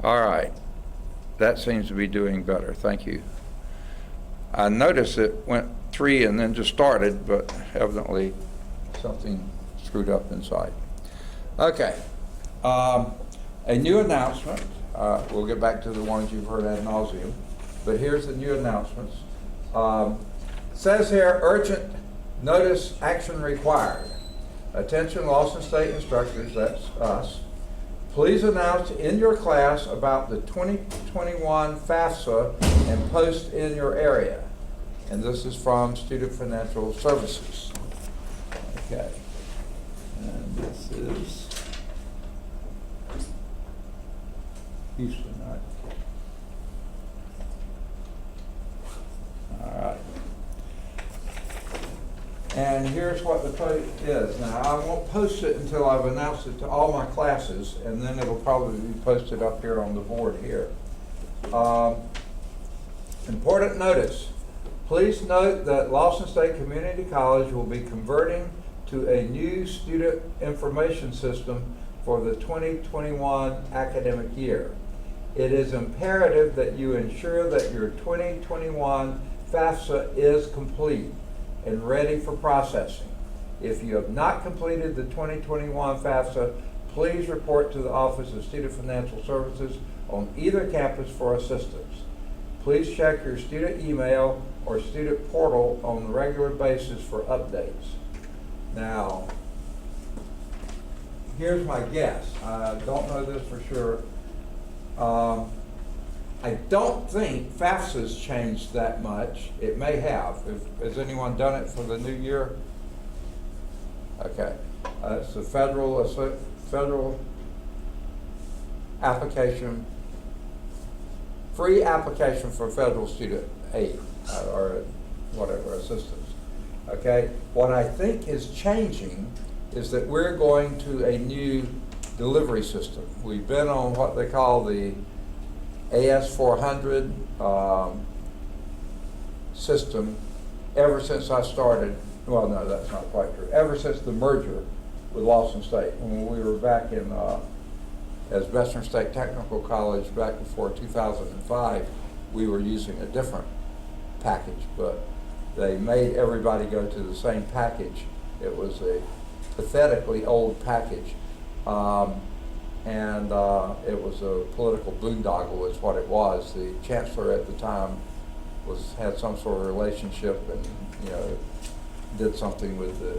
All right. That seems to be doing better. Thank you. I noticed it went 3 and then just started, but evidently something screwed up inside. Okay. A new announcement. We'll get back to the ones you've heard ad nauseum, but here's the new announcements. Says here, urgent notice action required. Attention Lawson State instructors, that's us. Please announce in your class about the 2021 FAFSA and post in your area. And this is from Student Financial Services. Okay. And this is Houston, right? All right. And here's what the post is. Now, I won't post it until I've announced it to all my classes, and then it'll probably be posted up here on the board here. Important notice. Please note that Lawson State Community College will be converting to a new student information system for the 2021 academic year. It is imperative that you ensure that your 2021 FAFSA is complete and ready for processing. If you have not completed the 2021 FAFSA, please report to the Office of Student Financial Services on either campus for assistance. Please check your student email or student portal on a regular basis for updates. Now, here's my guess. I don't know this for sure. I don't think FAFSA's changed that much. It may have. Has anyone done it for the new year? Okay. It's a federal application, free application for federal student aid or whatever, assistance. Okay. What I think is changing is that we're going to a new delivery system. We've been on what they call the AS400 system ever since I started. Well, no, that's not quite true. Ever since the merger with Lawson State, when we were back in as Western State Technical College back before 2005, we were using a different package, but they made everybody go to the same package. It was a pathetically old package. And it was a political boondoggle is what it was. The chancellor at the time had some sort of relationship and, did something with the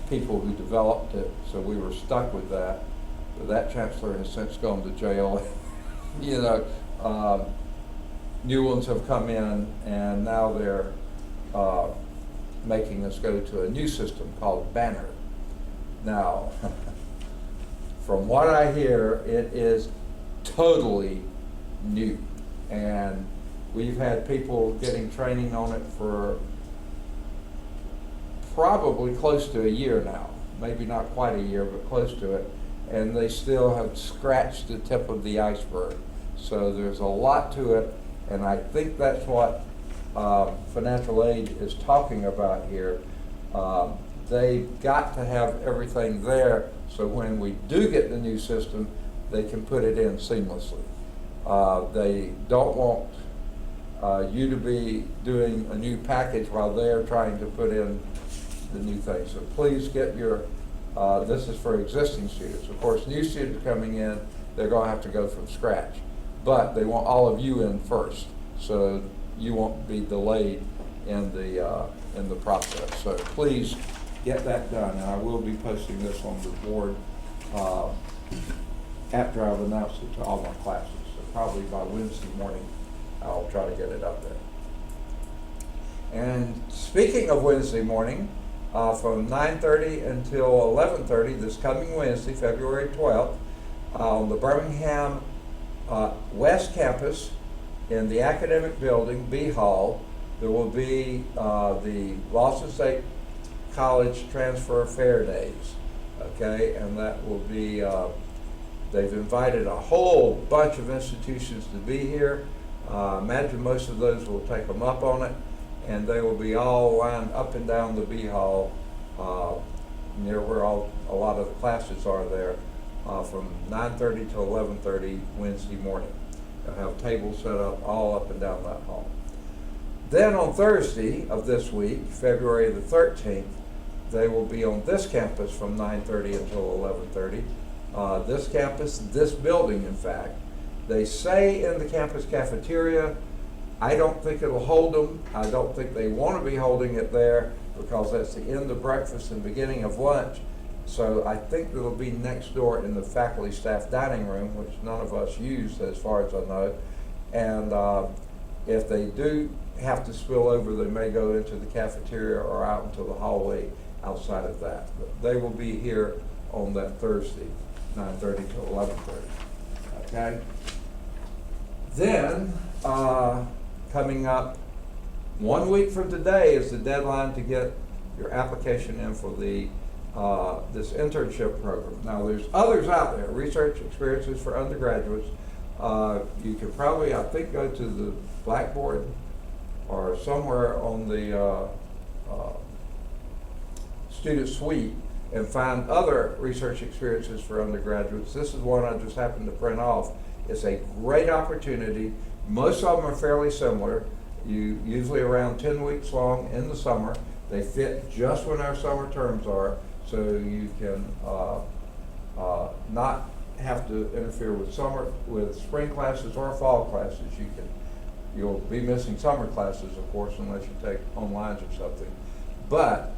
people who developed it, so we were stuck with that. But that chancellor has since gone to jail. New ones have come in, and now they're making us go to a new system called Banner. Now, from what I hear, it is totally new, and we've had people getting training on it for probably close to a year now, maybe not quite a year, but close to it, and they still have scratched the tip of the iceberg. So there's a lot to it, and I think that's what financial aid is talking about here. They've got to have everything there so when we do get the new system, they can put it in seamlessly. They don't want you to be doing a new package while they're trying to put in the new thing. So please get your, this is for existing students. Of course, new students coming in, they're going to have to go from scratch. But they want all of you in first, so you won't be delayed in the process. So please get that done, and I will be posting this on the board after I've announced it to all my classes. So probably by Wednesday morning, I'll try to get it up there. And speaking of Wednesday morning, from 9:30 until 11:30 this coming Wednesday, February 12th, on the Birmingham West Campus in the Academic Building, B Hall, there will be the Lawson State College Transfer Fair Days, okay, and that will be, they've invited a whole bunch of institutions to be here. Imagine most of those will take them up on it, and they will be all lined up and down the B Hall near where a lot of the classes are there, from 9:30 to 11:30 Wednesday morning. They'll have tables set up all up and down that hall. Then on Thursday of this week, February the 13th, they will be on this campus from 9:30 until 11:30. This campus, this building in fact. They say in the campus cafeteria. I don't think it'll hold them. I don't think they want to be holding it there because that's the end of breakfast and beginning of lunch. So I think it'll be next door in the faculty staff dining room, which none of us use as far as I know. And if they do have to spill over, they may go into the cafeteria or out into the hallway outside of that. But they will be here on that Thursday, 9:30 to 11:30. Okay? Then, coming up 1 week from today is the deadline to get your application in for the this internship program. Now there's others out there, research experiences for undergraduates. You can probably, I think, go to the Blackboard or somewhere on the student suite and find other research experiences for undergraduates. This is one I just happened to print off. It's a great opportunity. Most of them are fairly similar. Usually around 10 weeks long in the summer. They fit just when our summer terms are, so you can not have to interfere with spring classes or fall classes. You'll be missing summer classes, of course, unless you take online or something. But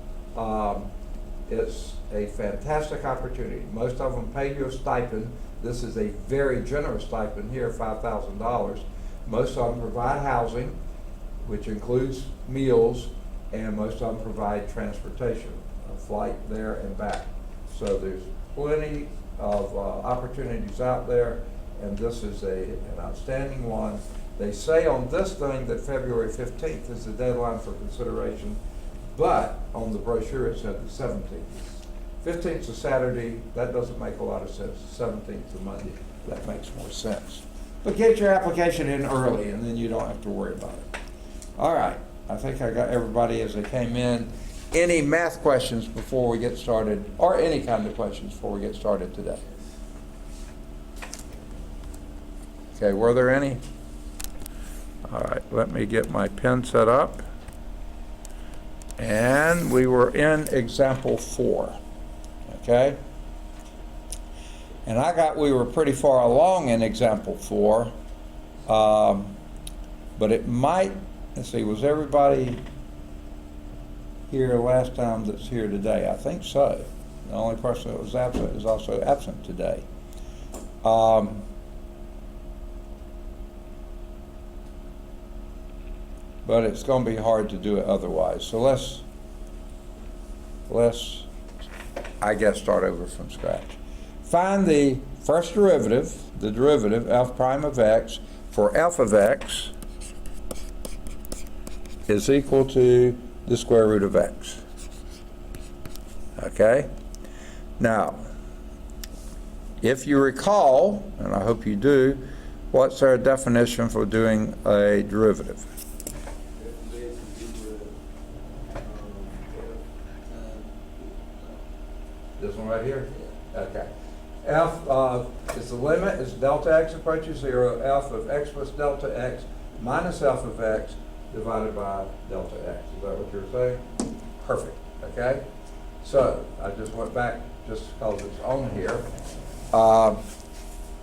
it's a fantastic opportunity. Most of them pay you a stipend. This is a very generous stipend here, $5,000. Most of them provide housing, which includes meals, and most of them provide transportation, a flight there and back. So there's plenty of opportunities out there, and this is an outstanding one. They say on this thing that February 15th is the deadline for consideration, but on the brochure it said the 17th. 15th is a Saturday. That doesn't make a lot of sense. 17th is a Monday. That makes more sense. But get your application in early, and then you don't have to worry about it. All right. I think I got everybody as they came in. Any math questions before we get started, or any kind of questions before we get started today? Okay, were there any? All right, let me get my pen set up. And we were in example 4, okay? And we were pretty far along in example 4, but it might, let's see, was everybody here last time that's here today? I think so. The only person that was absent is also absent today. But it's going to be hard to do it otherwise. So let's, I guess, start over from scratch. Find the first derivative, the derivative f prime of x, for f of x is equal to the square root of x. Okay? Now, if you recall, and I hope you do, what's our definition for doing a derivative? This one right here? Okay. F is the limit, is delta x approaches 0, f of x plus delta x minus f of x divided by delta x. Is that what you're saying? Perfect. Okay? So, I just went back just because it's on here.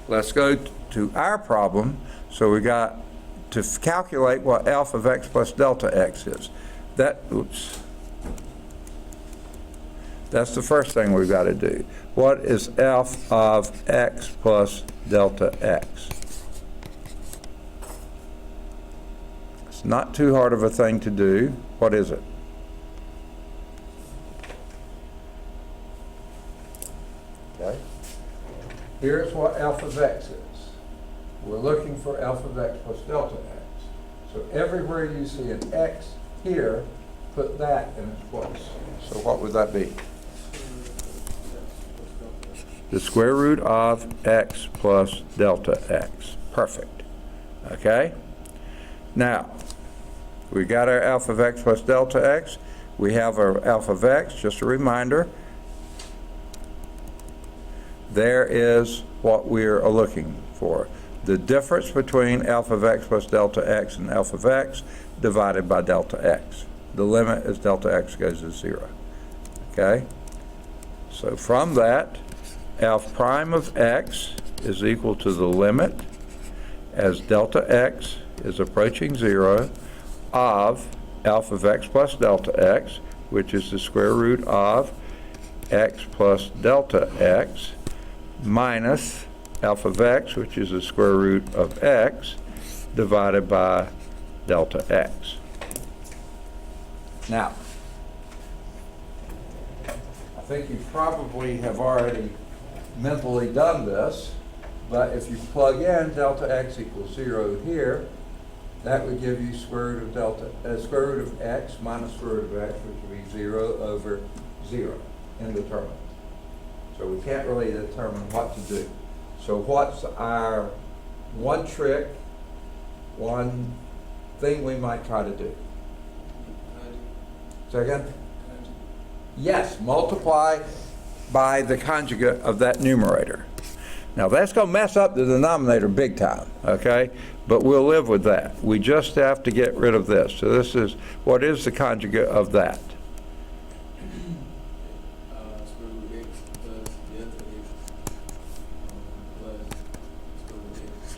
Let's go to our problem. So we got to calculate what f of x plus delta x is. That's the first thing we've got to do. What is f of x plus delta x? It's not too hard of a thing to do. What is it? Okay. Here's what f of x is. We're looking for f of x plus delta x. So everywhere you see an x here, put that in its place. So what would that be? The square root of x plus delta x. Perfect. Okay? Now, we got our f of x plus delta x. We have our f of x, just a reminder. there is what we're looking for. The difference between alpha of x plus delta x and alpha of x divided by delta x. The limit as delta x goes to 0. Okay? So from that, f prime of x is equal to the limit as delta x is approaching 0 of alpha of x plus delta x, which is the square root of x plus delta x, minus alpha of x, which is the square root of x, divided by delta x. Now, I think you probably have already mentally done this, but if you plug in delta x equals 0 here, that would give you square root of square root of x minus square root of x, which would be 0 over 0, indeterminate. So we can't really determine what to do. So what's our one trick, one thing we might try to do? Second? Yes, multiply by the conjugate of that numerator. Now that's going to mess up the denominator big time, okay? But we'll live with that. We just have to get rid of this. So this is, what is the conjugate of that?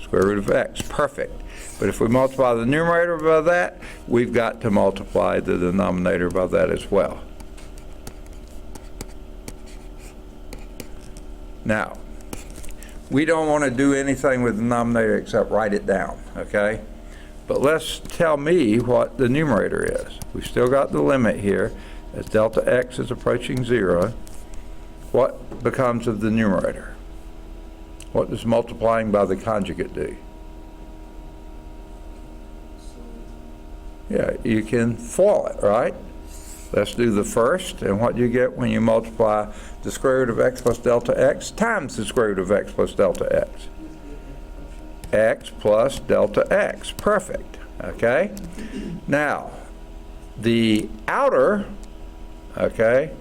Square root of x, perfect. But if we multiply the numerator by that, we've got to multiply the denominator by that as well. Now, we don't want to do anything with the denominator except write it down, okay? But let's tell me what the numerator is. We've still got the limit here as delta x is approaching 0. What becomes of the numerator? What does multiplying by the conjugate do? Yeah, you can FOIL it, right? Let's do the first, and what do you get when you multiply the square root of x plus delta x times the square root of x plus delta x? X plus delta x, perfect, okay? Now, the outer, okay,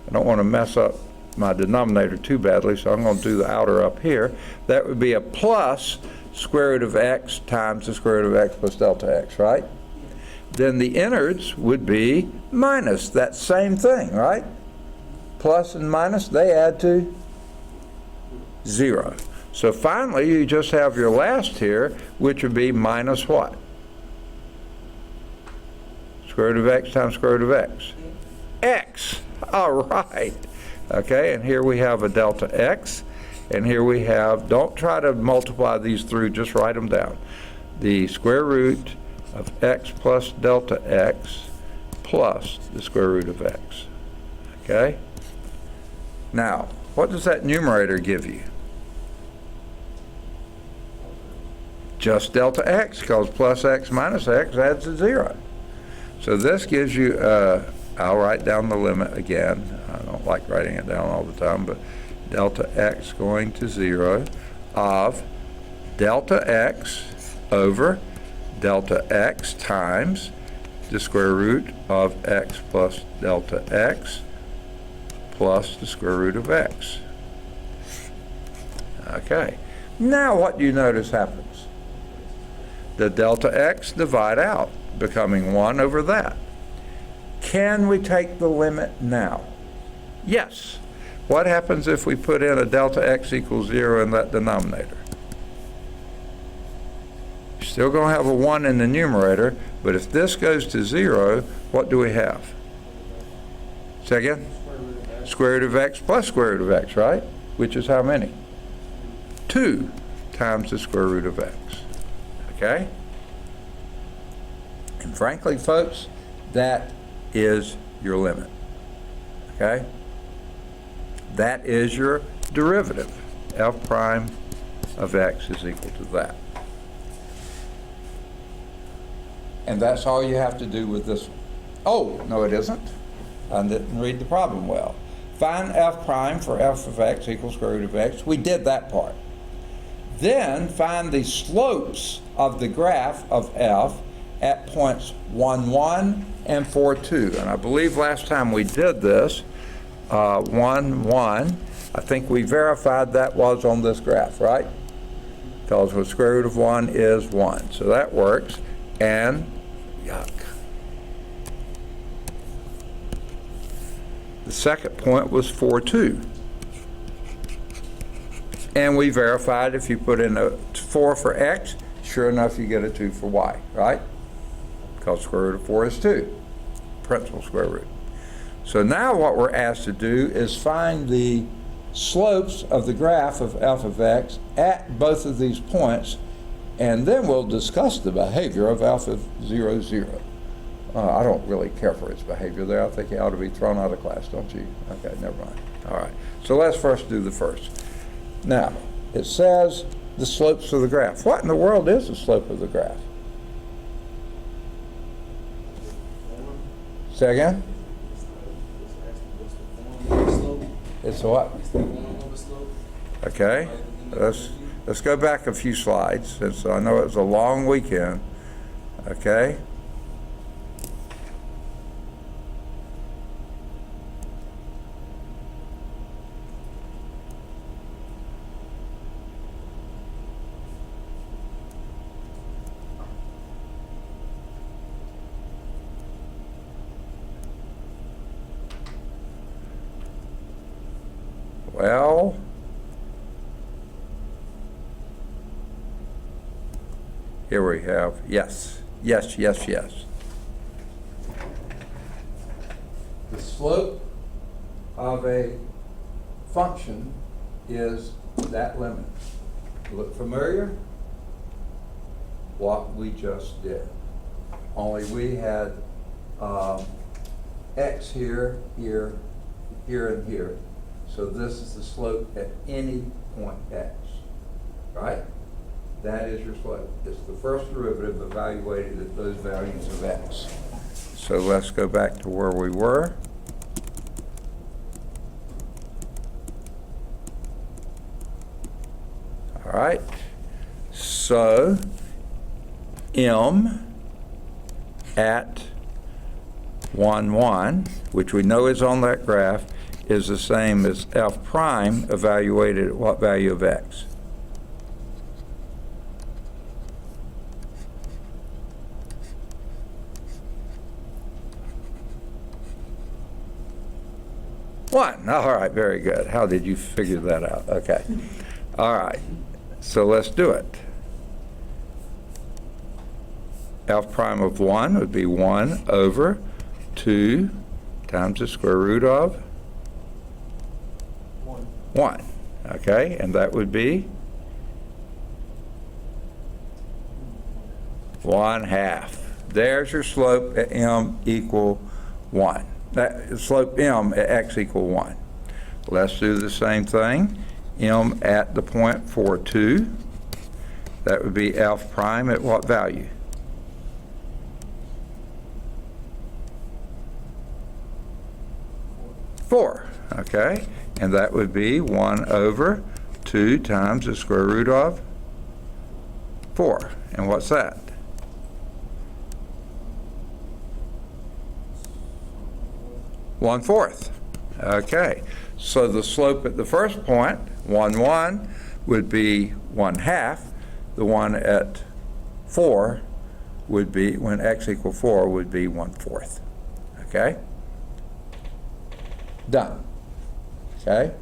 I don't want to mess up my denominator too badly, so I'm going to do the outer up here. That would be a plus square root of x times the square root of x plus delta x, right? Then the innards would be minus that same thing, right? Plus and minus, they add to 0. So finally, you just have your last here, which would be minus what? Square root of x times square root of x. X, all right. Okay, and here we have a delta x, and here we have, don't try to multiply these through, just write them down. The square root of x plus delta x plus the square root of x, okay? Now, what does that numerator give you? Just delta x, because plus x minus x adds to 0. So this gives you, I'll write down the limit again. I don't like writing it down all the time, but delta x going to 0 of delta x over delta x times the square root of x plus delta x plus the square root of x. Okay. Now what do you notice happens? The delta x divide out, becoming 1 over that. Can we take the limit now? Yes. What happens if we put in a delta x equals 0 in that denominator? You're still going to have a 1 in the numerator, but if this goes to 0, what do we have? Say again? Square root of x plus square root of x, right? Which is how many? 2 times the square root of x. Okay? And frankly, folks, that is your limit. Okay? That is your derivative. F prime of x is equal to that. And that's all you have to do with this one. Oh, no it isn't. I didn't read the problem well. Find f prime for f of x equals square root of x. We did that part. Then find the slopes of the graph of f at points 1, 1 and 4, 2. And I believe last time we did this, 1, 1, I think we verified that was on this graph, right? Because the square root of 1 is 1. So that works. And, yuck. The second point was 4, 2. And we verified if you put in a 4 for x, sure enough you get a 2 for y, right? Because square root of 4 is 2, principal square root. So now what we're asked to do is find the slopes of the graph of f of x at both of these points, and then we'll discuss the behavior of f of 0, 0. I don't really care for its behavior there. I think it ought to be thrown out of class, don't you? Okay, never mind. All right, so let's first do the first. Now, it says the slopes of the graph. What in the world is the slope of the graph? Say again? It's what? Okay, let's go back a few slides, since I know it was a long weekend. Okay. Well, here we have, yes. The slope of a function is that limit. Look familiar? What we just did. Only we had x here, here, here, and here. So this is the slope at any point x, right? That is your slope. It's the first derivative evaluated at those values of x. So let's go back to where we were. All right. So m at 1, 1, which we know is on that graph, is the same as f prime evaluated at what value of x? One. All right, very good. How did you figure that out? Okay. All right, so let's do it. F prime of 1 would be 1 over 2 times the square root of 1. Okay, and that would be 1/2. There's your slope at m equal 1. That slope m at x equal 1. Let's do the same thing. M at the point 4, 2. That would be f prime at what value? Four. Okay, and that would be 1 over 2 times the square root of 4. And what's that? One-fourth. Okay, so the slope at the first point, 1, 1, would be 1/2. The one at 4 would be, when x equal 4, would be 1/4. Okay? Done. Okay?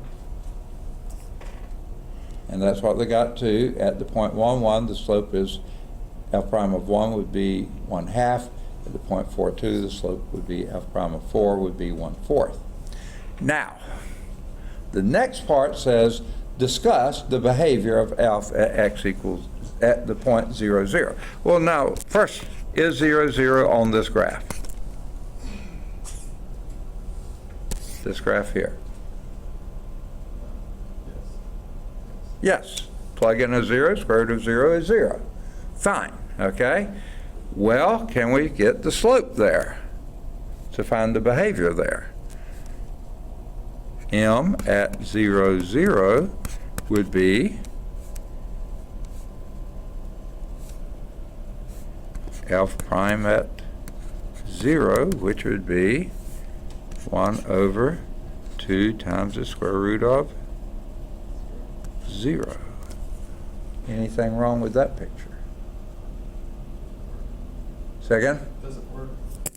And that's what they got to. At the point 1, 1, the slope is f prime of 1 would be 1/2. At the point 4, 2, the slope would be f prime of 4 would be 1/4. Now, the next part says, discuss the behavior of f at x equals, at the point 0, 0. Well, now, first, is 0, 0 on this graph? This graph here. Yes. Plug in a 0, square root of 0 is 0. Fine, okay? Well, can we get the slope there to find the behavior there? M at 0, 0 would be f prime at 0, which would be 1 over 2 times the square root of 0. Anything wrong with that picture? Second? Doesn't work.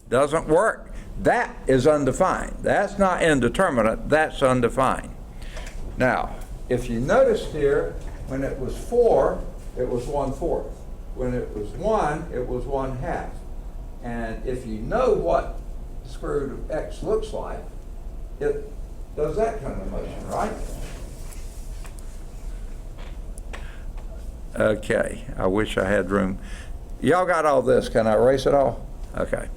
Doesn't work. That is undefined. That's not indeterminate, that's undefined. Now, if you noticed here, when it was 4, it was 1/4. When it was 1, it was 1/2. And if you know what the square root of x looks like, it does that kind of motion, right? Okay, I wish I had room. Y'all got all this, can I erase it all? Okay.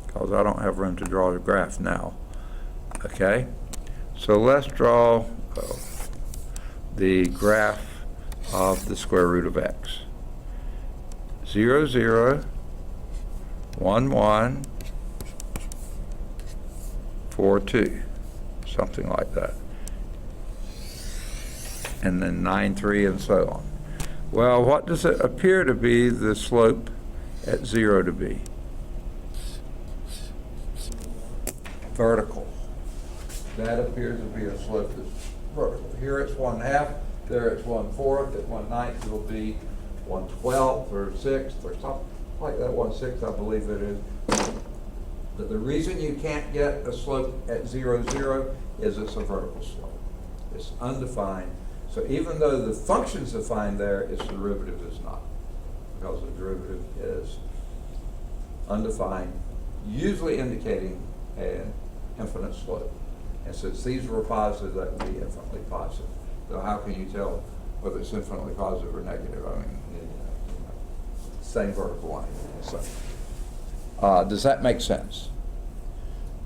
Because I don't have room to draw the graph now. Okay, so let's draw the graph of the square root of x. 0, 0, 1, 1, 4, 2, something like that. And then 9, 3, and so on. Well, what does it appear to be the slope at 0 to be? Vertical. That appears to be a slope that's vertical. Here it's 1/2, there it's 1/4, at 1/9 it'll be 1/12 or 1/6 or something like that, 1/6 I believe it is. But the reason you can't get a slope at 0, 0 is it's a vertical slope. It's undefined. So even though the function's defined there, its derivative is not, because the derivative is undefined, usually indicating an infinite slope. And since these were positive, that would be infinitely positive. So how can you tell whether it's infinitely positive or negative? I mean, same vertical line. So, does that make sense?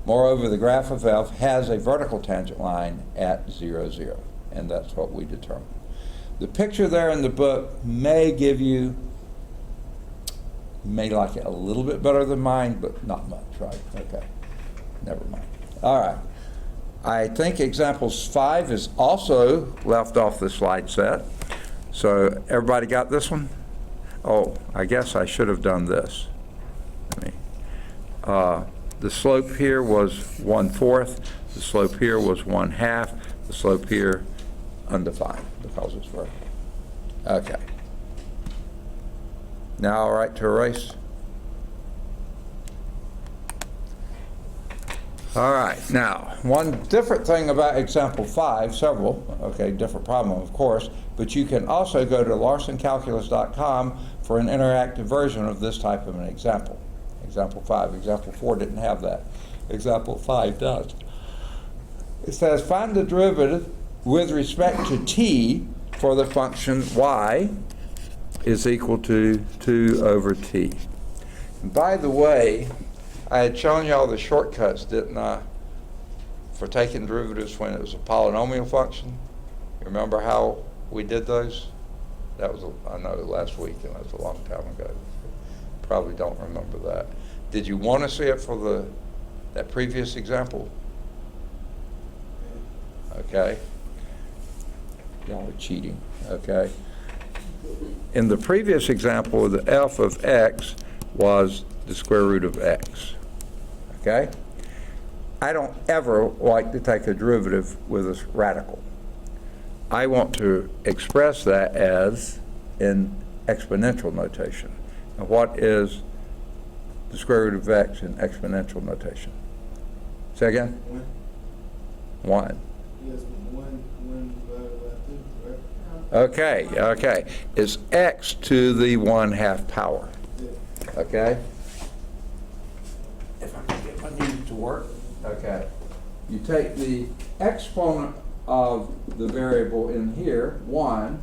Moreover, the graph of f has a vertical tangent line at 0, 0, and that's what we determine. The picture there in the book may give you, may like it a little bit better than mine, but not much, right? Okay, never mind. All right. I think examples 5 is also left off the slide set. So everybody got this one? Oh, I guess I should have done this. The slope here was 1/4. The slope here was 1/2. The slope here undefined because it's vertical. Okay. Now, all right to erase? All right, now, one different thing about example 5, several, okay, different problem, of course, but you can also go to larsoncalculus.com for an interactive version of this type of an example. Example 5. Example 4 didn't have that. Example 5 does. It says, find the derivative with respect to t for the function y is equal to 2 over t. And by the way, I had shown you all the shortcuts, didn't I, for taking derivatives when it was a polynomial function. You remember how we did those? That was, I know, last week, and that was a long time ago. Probably don't remember that. Did you want to see it for that previous example? Okay. Y'all are cheating, okay? In the previous example, the f of x was the square root of x, okay? I don't ever like to take a derivative with a radical. I want to express that as in exponential notation. And what is the square root of x in exponential notation? Say again? 1. Yes, 1 divided by 2, right? Okay, okay. It's x to the 1/2 power. Yeah. Okay? If I can get my knees to work. Okay. You take the exponent of the variable in here, 1,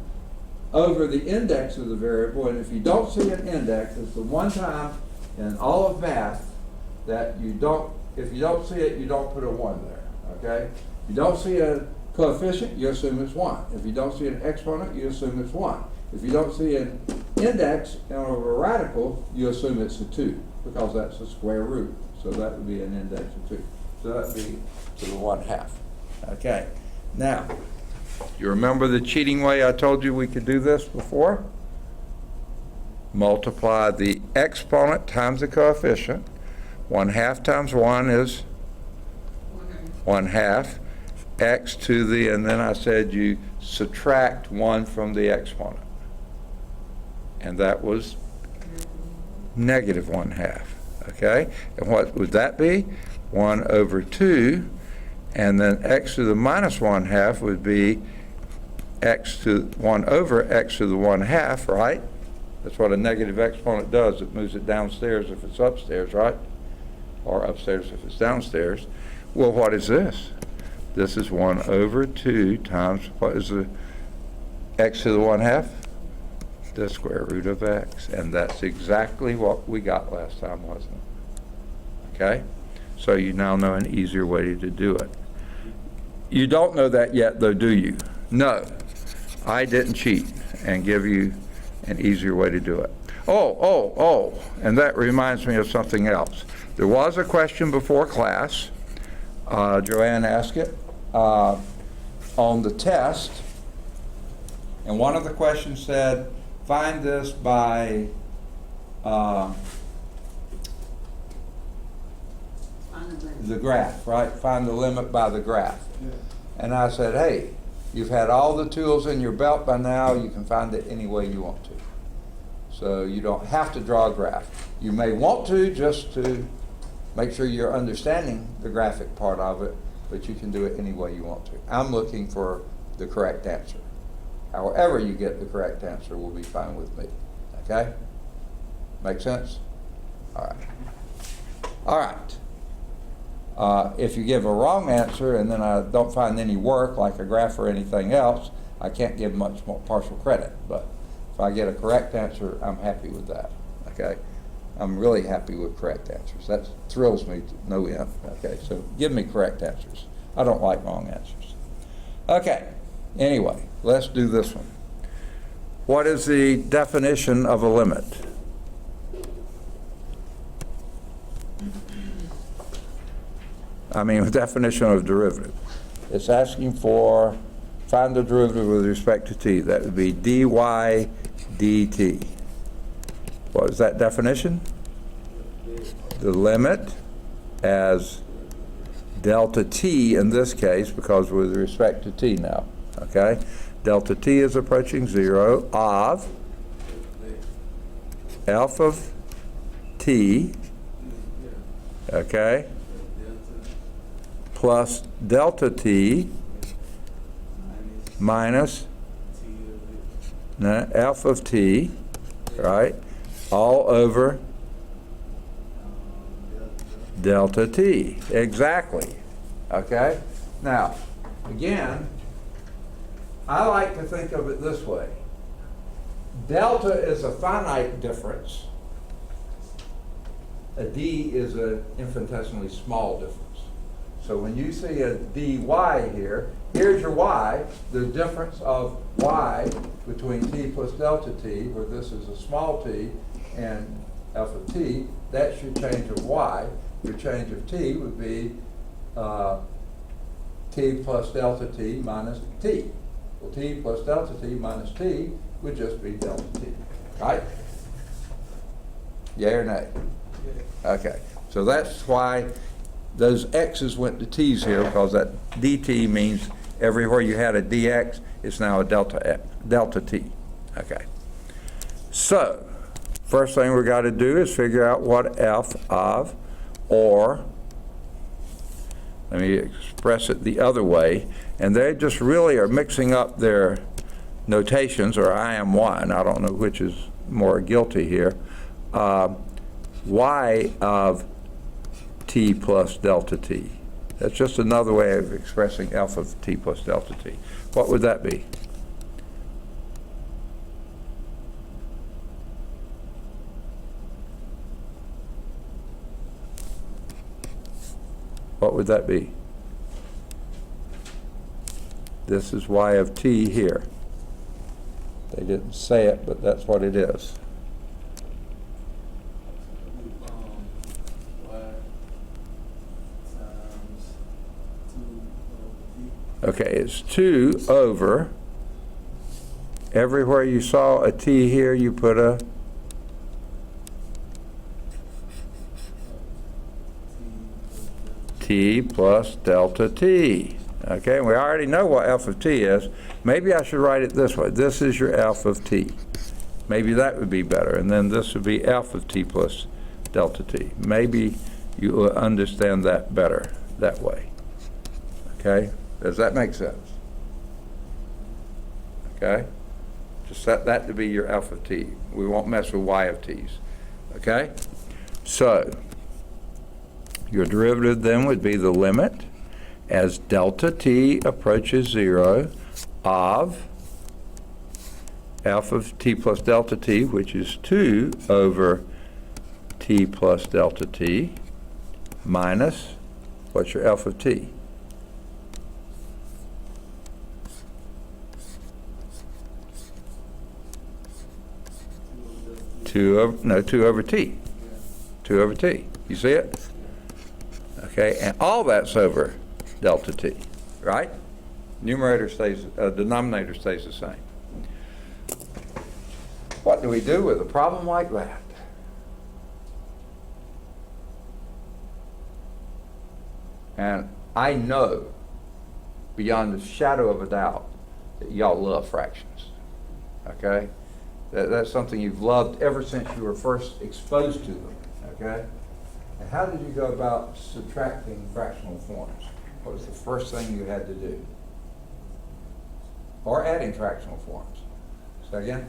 over the index of the variable, and if you don't see an index, it's the one time in all of math that you don't, if you don't see it, you don't put a 1 there, okay? If you don't see a coefficient, you assume it's 1. If you don't see an exponent, you assume it's 1. If you don't see an index of a radical, you assume it's a 2, because that's the square root. So that would be an index of 2. So that would be to the 1/2. Okay. Now, you remember the cheating way I told you we could do this before? Multiply the exponent times the coefficient. 1/2 times 1 is 1/2. x to the, and then I said you subtract 1 from the exponent. And that was negative 1/2, okay? And what would that be? 1 over 2, and then x to the minus 1/2 would be x to 1 over x to the 1/2, right? That's what a negative exponent does. It moves it downstairs if it's upstairs, right? Or upstairs if it's downstairs. Well, what is this? This is 1 over 2 times, what is the x to the 1/2? The square root of x. And that's exactly what we got last time, wasn't it? Okay? So you now know an easier way to do it. You don't know that yet, though, do you? No. I didn't cheat and give you an easier way to do it. Oh, and that reminds me of something else. There was a question before class, Joanne asked it, on the test, and one of the questions said, find this by the graph, right? Find the limit by the graph. Yeah. And I said, hey, you've had all the tools in your belt by now, you can find it any way you want to. So you don't have to draw a graph. You may want to just to make sure you're understanding the graphic part of it, but you can do it any way you want to. I'm looking for the correct answer. However you get the correct answer will be fine with me, okay? Make sense? All right. All right. If you give a wrong answer and then I don't find any work, like a graph or anything else, I can't give much more partial credit. But if I get a correct answer, I'm happy with that, okay? I'm really happy with correct answers. That thrills me to no end, okay? So give me correct answers. I don't like wrong answers. Okay, anyway, let's do this one. What is the definition of a limit? I mean, the definition of derivative. It's asking for, find the derivative with respect to t. That would be dy dt. What is that definition? The limit as delta t in this case, because with respect to t now, okay? Delta t is approaching 0 of f of t, okay, plus delta t minus f of t, right, all over delta t. Exactly. Okay? Now, again, I like to think of it this way. Delta is a finite difference. A d is an infinitesimally small difference. So when you see a dy here, here's your y, the difference of y between t plus delta t, where this is a small t, and f of t, that's your change of y. Your change of t would be t plus delta t minus t. Well, t plus delta t minus t would just be delta t, right? Yay or nay? Okay, so that's why those x's went to t's here, because that dt means everywhere you had a dx, it's now a delta t. Okay. So, first thing we got to do is figure out what f of, or, let me express it the other way, and they just really are mixing up their notations, or I am one, I don't know which is more guilty here, y of t plus delta t. That's just another way of expressing f of t plus delta t. What would that be? What would that be? This is y of t here. They didn't say it, but that's what it is. Okay, it's 2 over, everywhere you saw a t here, you put a t plus delta t. Okay, and we already know what f of t is. Maybe I should write it this way. This is your f of t. Maybe that would be better. And then this would be f of t plus delta t. Maybe you will understand that better that way. Okay? Does that make sense? Okay? Just set that to be your f of t. We won't mess with y of t's. Okay? So, your derivative then would be the limit as delta t approaches 0 of f of t plus delta t, which is 2 over t plus delta t, minus, what's your f of t? 2 over t. 2 over t. You see it? Okay, and all that's over delta t, right? Numerator stays, denominator stays the same. What do we do with a problem like that? And I know, beyond the shadow of a doubt, that y'all love fractions, okay? That's something you've loved ever since you were first exposed to them, okay? And how did you go about subtracting fractional forms? What was the first thing you had to do? Or adding fractional forms? Say again?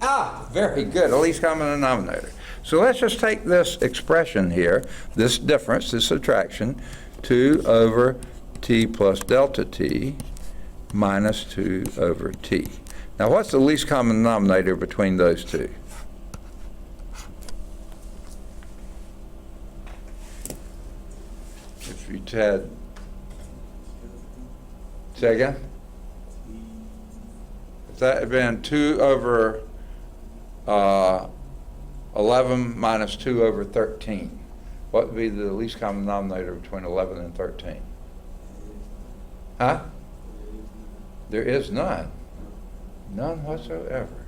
Ah, very good, at least common denominator. So let's just take this expression here, this difference, this subtraction, 2 over t plus delta t minus 2 over t. Now what's the least common denominator between those two? If you had, say again? If that had been 2 over 11 minus 2 over 13, what would be the least common denominator between 11 and 13? Huh? There is none. None whatsoever.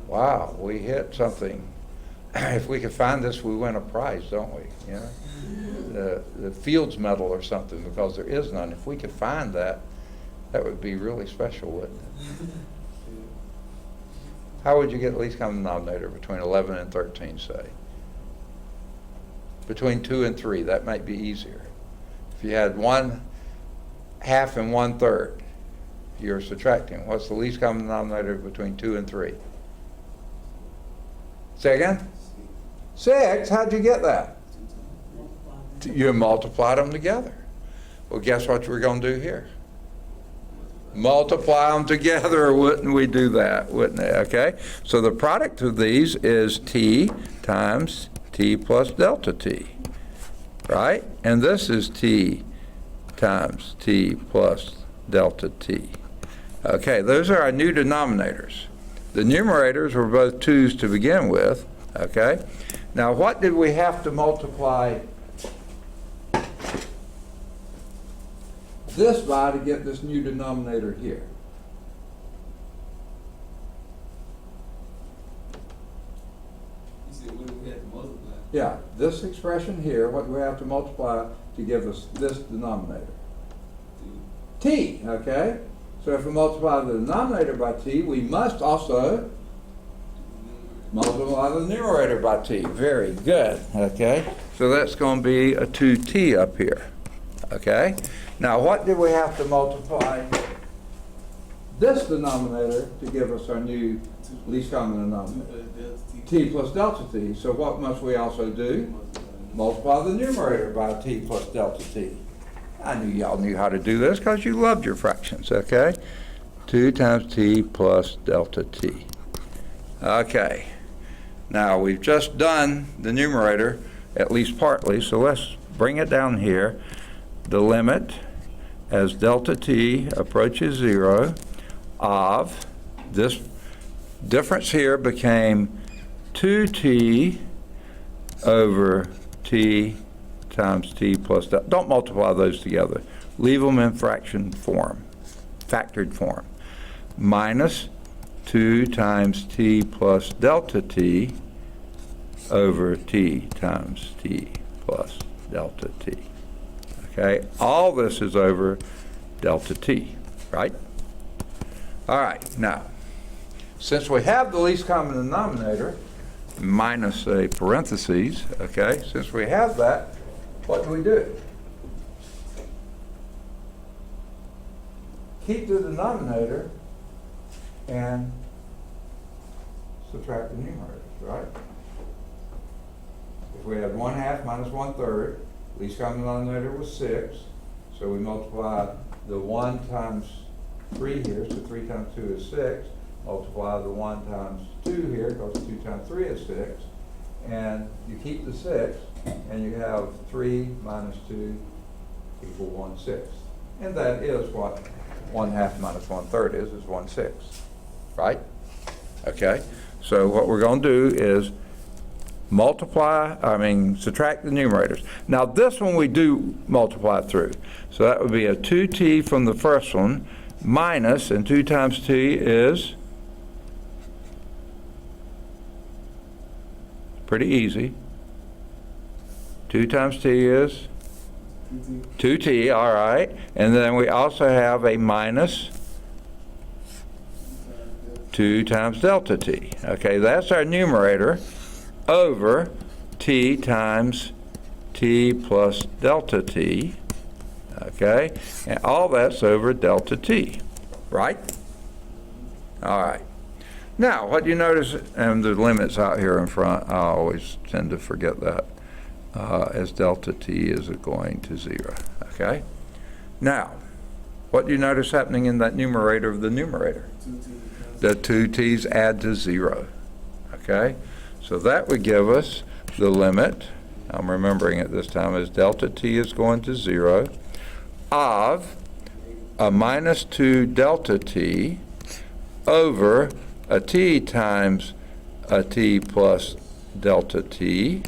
Wow, we hit something. If we could find this, we win a prize, don't we? You know? The Fields Medal or something, because there is none. If we could find that, that would be really special, wouldn't it? How would you get least common denominator between 11 and 13, say? Between 2 and 3, that might be easier. If you had 1/2 and 1/3, you're subtracting. What's the least common denominator between 2 and 3? Say again? 6. How'd you get that? You multiplied them together. Well, guess what we're going to do here? Multiply them together, wouldn't we do that, wouldn't it? Okay, so the product of these is t times t plus delta t, right? And this is t times t plus delta t. Okay, those are our new denominators. The numerators were both 2's to begin with, okay? Now what did we have to multiply this by to get this new denominator here? You said what do we have to multiply? Yeah, this expression here, what do we have to multiply to give us this denominator? T, okay? So if we multiply the denominator by t, we must also multiply the numerator by t. Very good, okay? So that's going to be a 2t up here, okay? Now what did we have to multiply this denominator to give us our new least common denominator? T plus delta t. So what must we also do? Multiply the numerator by t plus delta t. I knew y'all knew how to do this because you loved your fractions, okay? 2 times t plus delta t. Okay. Now we've just done the numerator, at least partly, so let's bring it down here. The limit as delta t approaches 0 of this difference here became 2t over t times t plus delta. Don't multiply those together. Leave them in fraction form, factored form. Minus 2 times t plus delta t over t times t plus delta t. Okay, all this is over delta t, right? All right, now, since we have the least common denominator, minus a parentheses, okay, since we have that, what do? Keep the denominator and subtract the numerators, right? If we had 1/2 minus 1/3, least common denominator was 6, so we multiply the 1 times 3 here, so 3 times 2 is 6, multiply the 1 times 2 here, because 2 times 3 is 6, and you keep the 6, and you have 3 minus 2 equal 1/6. And that is what 1/2 minus 1/3 is 1/6, right? Okay, so what we're going to do is subtract the numerators. Now this one we do multiply through. So that would be a 2t from the first one minus, and 2 times t is pretty easy. 2 times t is 2t, all right. And then we also have a minus 2 times delta t. Okay, that's our numerator over t times t plus delta t. Okay, and all that's over delta t, right? All right. Now, what do you notice, and the limit's out here in front, I always tend to forget that, as delta t is going to 0, okay? Now, what do you notice happening in that numerator of the numerator? The 2 t's add to 0, okay? So that would give us the limit, I'm remembering it this time, as delta t is going to 0, of a minus 2 delta t over a t times a t plus delta t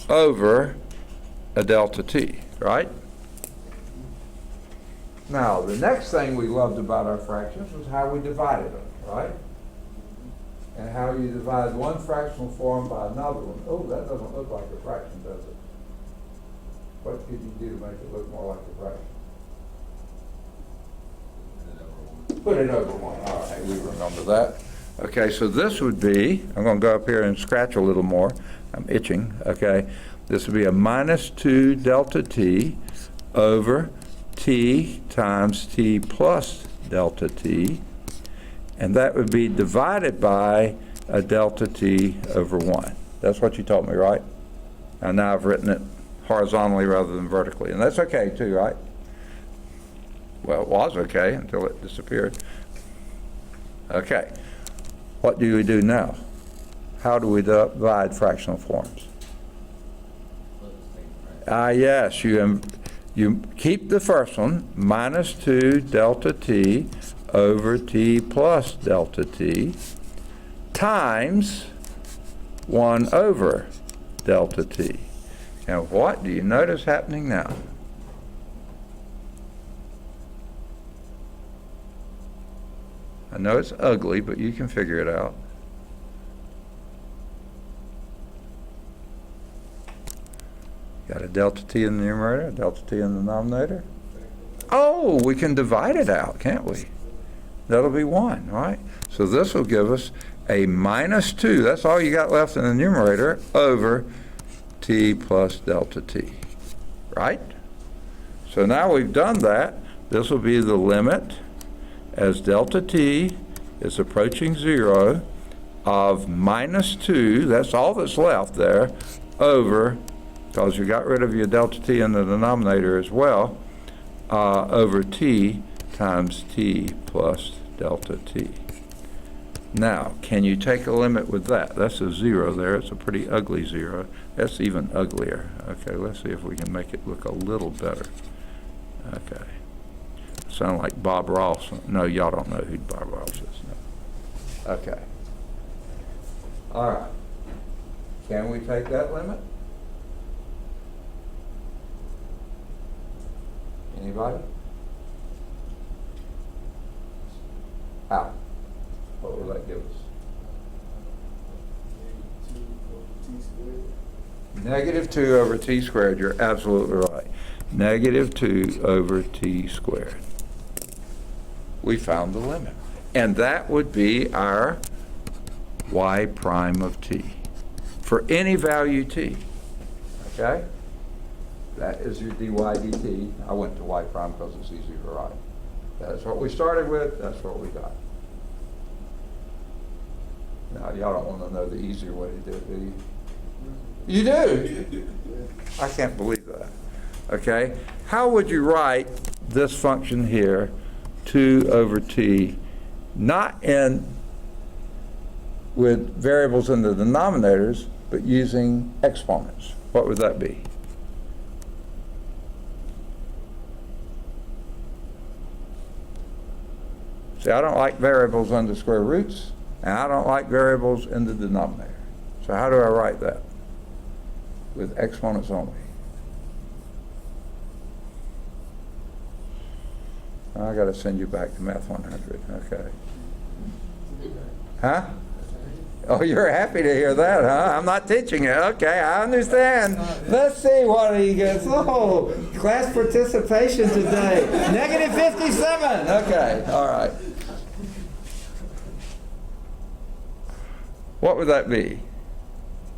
over a delta t, right? Now, the next thing we loved about our fractions was how we divided them, right? And how you divide one fractional form by another one. Oh, that doesn't look like a fraction, does it? What could you do to make it look more like a fraction? Put it over 1. All right, we remember that. Okay, so this would be, I'm going to go up here and scratch a little more. I'm itching, okay. This would be a minus 2 delta t over t times t plus delta t. And that would be divided by a delta t over 1. That's what you taught me, right? And now I've written it horizontally rather than vertically. And that's okay too, right? Well, it was okay until it disappeared. Okay. What do we do now? How do we divide fractional forms? Yes, you keep the first one, minus 2 delta t over t plus delta t times 1 over delta t. And what do you notice happening now? I know it's ugly, but you can figure it out. Got a delta t in the numerator, a delta t in the denominator. Oh, we can divide it out, can't we? That'll be 1, right? So this will give us a minus 2, that's all you got left in the numerator, over t plus delta t, right? So now we've done that. This will be the limit as delta t is approaching 0 of minus 2, that's all that's left there, over, because you got rid of your delta t in the denominator as well, over t times t plus delta t. Now, can you take a limit with that? That's a 0 there. It's a pretty ugly 0. That's even uglier. Okay, let's see if we can make it look a little better. Okay. Sound like Bob Ross. No, y'all don't know who Bob Ross is. No. Okay. All right. Can we take that limit? Anybody? How? What will that give us? Maybe 2 over t squared. Negative 2 over t squared, you're absolutely right. Negative 2 over t squared. We found the limit. And that would be our y prime of t for any value t. Okay? That is your dy dt. I went to y prime because it's easier to write. That's what we started with. That's what we got. Now, y'all don't want to know the easier way to do it, do you? You do? I can't believe that. Okay? How would you write this function here, 2 over t, not in with variables in the denominators, but using exponents? What would that be? See, I don't like variables under square roots, and I don't like variables in the denominator. So how do I write that? With exponents only. I got to send you back to Math 100. Okay. Huh? Oh, you're happy to hear that, huh? I'm not teaching it. Okay, I understand. Let's see what he gets. Oh, class participation today. Negative 57. Okay, all right. What would that be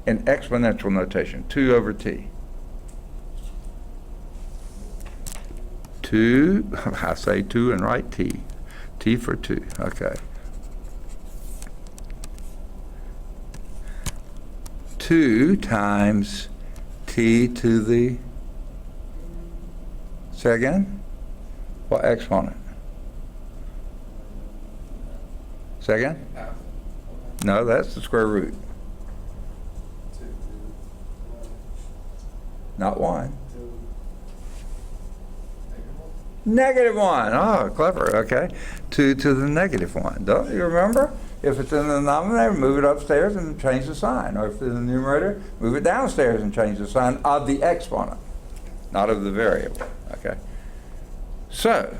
in exponential notation? 2 over t. 2, I say 2 and write t. T for 2, okay. 2 times t to the, say again? What exponent? Say again? No, that's the square root. Not 1. Negative 1. Oh, clever. Okay. 2 to the negative 1. Don't you remember? If it's in the denominator, move it upstairs and change the sign. Or if it's in the numerator, move it downstairs and change the sign of the exponent, not of the variable. Okay. So,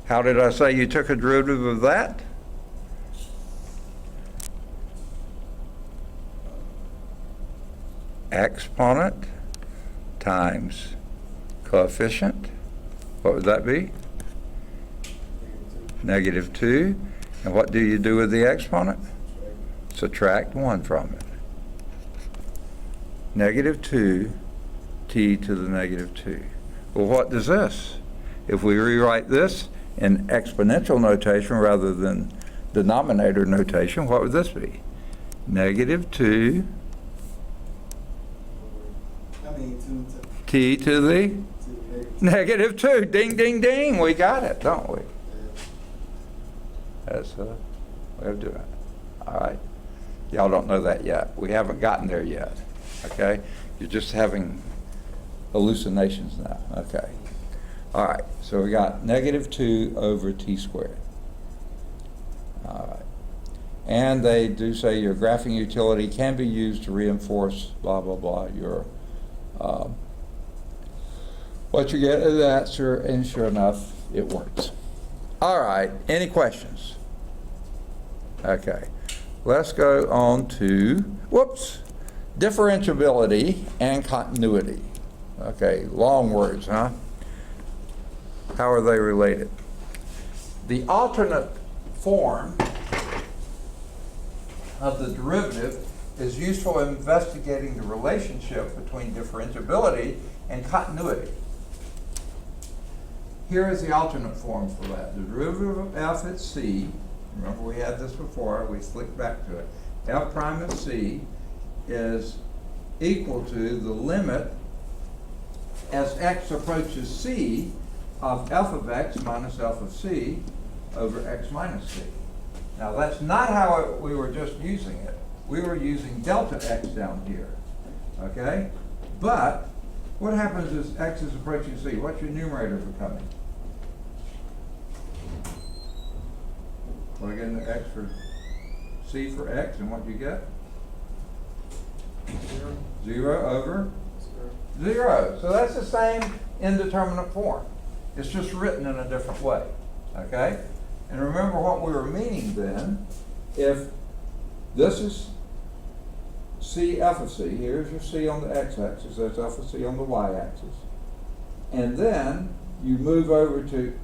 how did I say you took a derivative of that? Exponent times coefficient. What would that be? Negative 2. And what do you do with the exponent? Subtract 1 from it. Negative 2 t to the negative 2. Well, what does this? If we rewrite this in exponential notation rather than denominator notation, what would this be? Negative 2 t to the negative 2. Ding, ding, ding. We got it, don't we? That's the way of doing it. All right. Y'all don't know that yet. We haven't gotten there yet. Okay? You're just having hallucinations now. Okay. All right. So we got negative 2 over t squared. All right. And they do say your graphing utility can be used to reinforce blah, blah, blah, your what you get is the answer, and sure enough, it works. All right, any questions? Okay, let's go on to, differentiability and continuity. Okay, long words, huh? How are they related? The alternate form of the derivative is useful in investigating the relationship between differentiability and continuity. Here is the alternate form for that. The derivative of f at c, remember we had this before, we flicked back to it. F prime at c is equal to the limit as x approaches c of f of x minus f of c over x minus c. Now that's not how we were just using it. We were using delta x down here, okay? But what happens as x is approaching c? What's your numerator becoming? Plug in the x for c for x, and what do you get? 0 over 0. So that's the same indeterminate form. It's just written in a different way, okay? And remember what we were meaning then, if this is C f of c. Here's your c on the x-axis, that's f of c on the y-axis. And then you move over to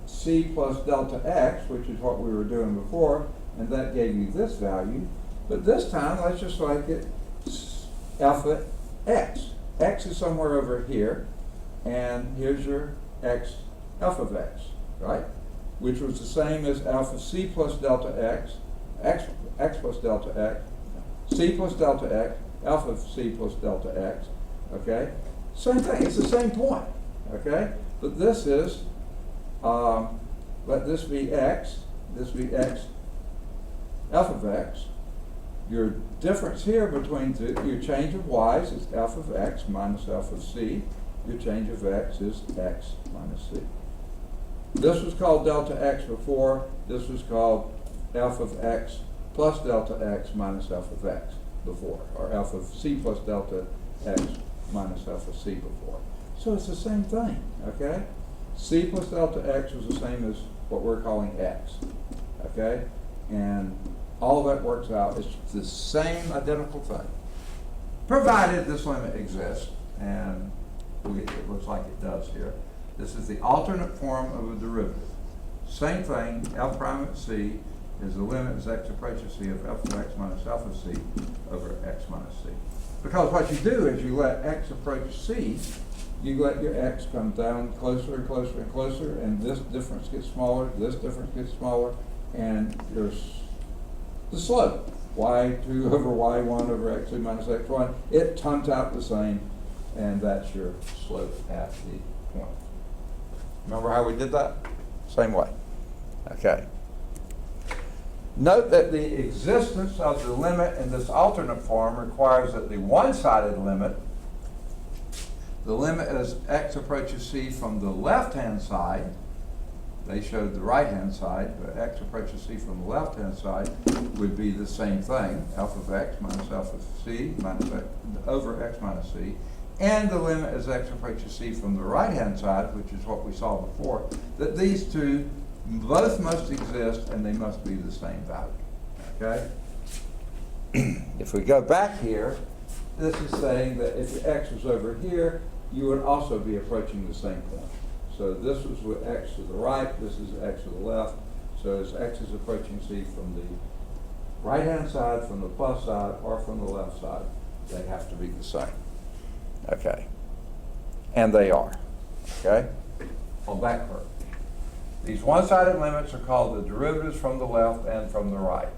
c plus delta x, which is what we were doing before, and that gave you this value. But this time, let's just like it f of x. X is somewhere over here, and here's your x, f of x, right? Which was the same as f of c plus delta x, x plus delta x, c plus delta x, f of c plus delta x, okay? Same thing, it's the same point, okay? But this is, let this be x f of x. Your difference here between your change of y's is f of x minus f of c. Your change of x is x minus c. This was called delta x before. This was called f of x plus delta x minus f of x before, or f of c plus delta x minus f of c before. So it's the same thing, okay? C plus delta x was the same as what we're calling x, okay? And all that works out is the same identical thing, provided this limit exists, and it looks like it does here. This is the alternate form of a derivative. Same thing, f prime at c is the limit as x approaches c of f of x minus f of c over x minus c. Because what you do is you let x approach c, you let your x come down closer and closer and closer, and this difference gets smaller, this difference gets smaller, and there's the slope, y2 over y1 over x2 minus x1, it turns out the same, and that's your slope at the point. Remember how we did that? Same way. Okay. Note that the existence of the limit in this alternate form requires that the one-sided limit, the limit as x approaches c from the left-hand side, they showed the right-hand side, but x approaches c from the left-hand side would be the same thing, f of x minus f of c minus x, over x minus c, and the limit as x approaches c from the right-hand side, which is what we saw before, that these two both must exist and they must be the same value, okay? If we go back here, this is saying that if your x was over here, you would also be approaching the same point. So this was with x to the right, this is x to the left. So as x is approaching c from the right-hand side, from the plus side, or from the left side, they have to be the same. Okay. And they are. Okay? On that curve. These one-sided limits are called the derivatives from the left and from the right.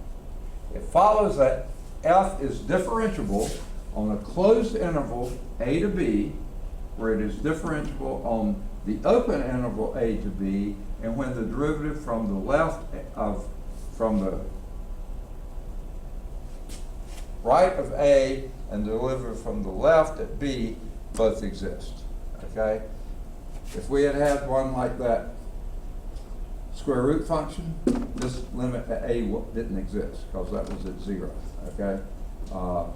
It follows that f is differentiable on a closed interval a to b, where it is differentiable on the open interval a to b, and when the derivative from the left from the right of a and the derivative from the left at b both exist. Okay? If we had had one like that square root function, this limit at a didn't exist because that was at 0. Okay?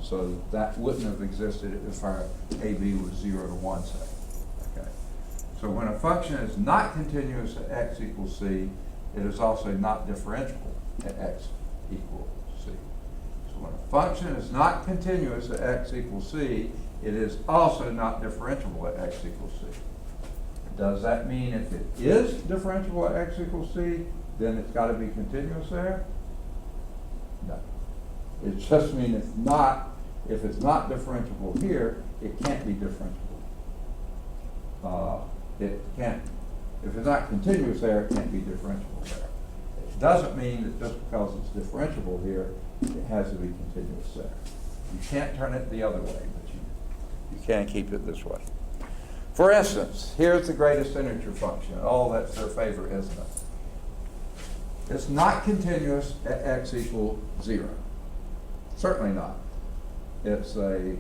So that wouldn't have existed if our AB was 0 to 1, say. Okay. So when a function is not continuous at x equals c, it is also not differentiable at x equals c. So when a function is not continuous at x equals c, it is also not differentiable at x equals c. Does that mean if it is differentiable at x equals c, then it's got to be continuous there? No. It just means if it's not differentiable here, it can't be differentiable. It can't, if it's not continuous there, it can't be differentiable there. It doesn't mean that just because it's differentiable here, it has to be continuous there. You can't turn it the other way, but you can keep it this way. For instance, here's the greatest integer function. Oh, that's their favorite, isn't it? It's not continuous at x equals 0. Certainly not. It's at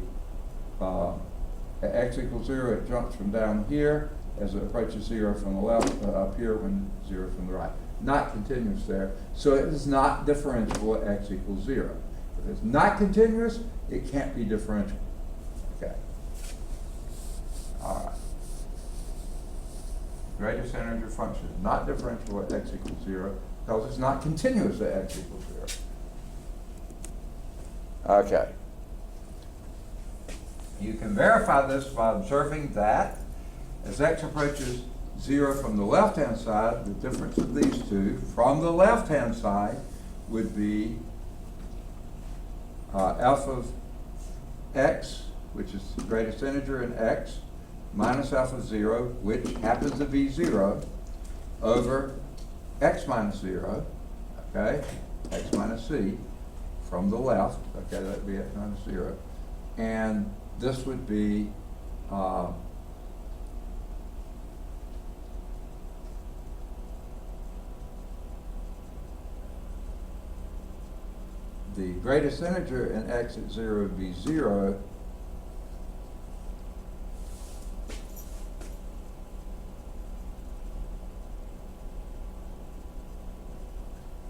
x equals 0, it jumps from down here as it approaches 0 from the left, up here when 0 from the right. Not continuous there. So it is not differentiable at x equals 0. If it's not continuous, it can't be differentiable. Okay. All right. Greatest integer function is not differentiable at x equals 0 because it's not continuous at x equals 0. Okay. You can verify this by observing that as x approaches 0 from the left-hand side, the difference of these two from the left-hand side would be f of x, which is the greatest integer in x, minus f of 0, which happens to be 0, over x minus 0, okay, x minus c, from the left, okay, that would be x minus 0, and this would be the greatest integer in x at 0 would be 0,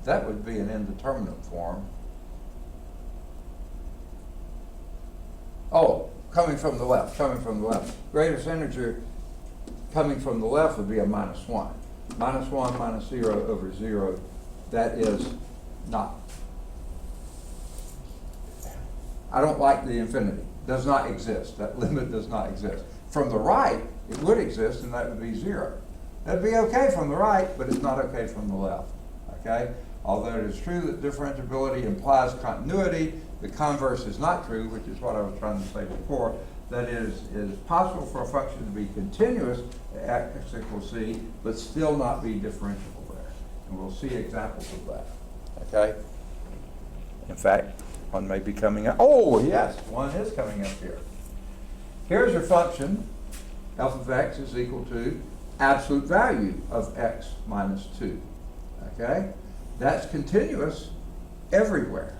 that would be an indeterminate form. Oh, coming from the left. Greatest integer coming from the left would be a minus 1. Minus 1 minus 0 over 0, that is not. I don't like the infinity. Does not exist. That limit does not exist. From the right, it would exist, and that would be 0. That'd be okay from the right, but it's not okay from the left. Okay? Although it is true that differentiability implies continuity, the converse is not true, which is what I was trying to say before. That is, it is possible for a function to be continuous at x equals c, but still not be differentiable there. And we'll see examples of that. Okay? In fact, one may be coming up. Oh, yes, one is coming up here. Here's your function. F of x is equal to absolute value of x minus 2. Okay? That's continuous everywhere.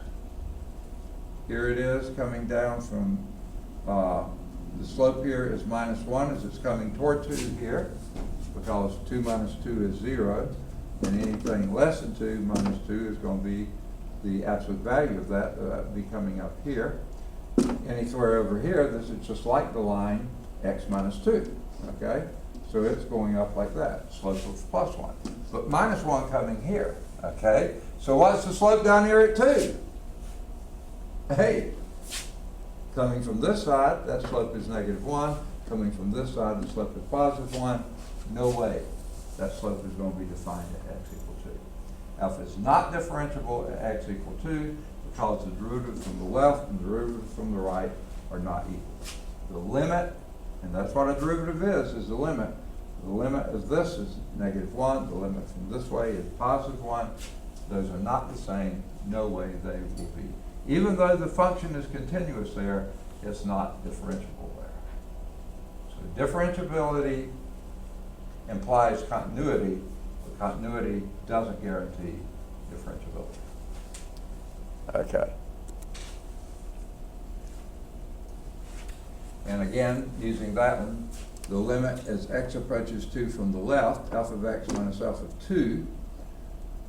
Here it is coming down from, the slope here is minus 1 as it's coming toward 2 here, because 2 minus 2 is 0, and anything less than 2 minus 2 is going to be the absolute value of that. That would be coming up here. Anywhere over here, this is just like the line x minus 2, okay? So it's going up like that, slope of plus 1. But minus 1 coming here, okay? So what's the slope down here at 2? Hey, coming from this side, that slope is negative 1. Coming from this side, the slope is positive 1. No way that slope is going to be defined at x equal 2. F is not differentiable at x equal 2 because the derivative from the left and the derivative from the right are not equal. The limit, and that's what a derivative is the limit. The limit of this is negative 1. The limit from this way is positive 1. Those are not the same. No way they will be. Even though the function is continuous there, it's not differentiable there. So differentiability implies continuity, but continuity doesn't guarantee differentiability. Okay. And again, using that one, the limit as x approaches 2 from the left, f of x minus f of 2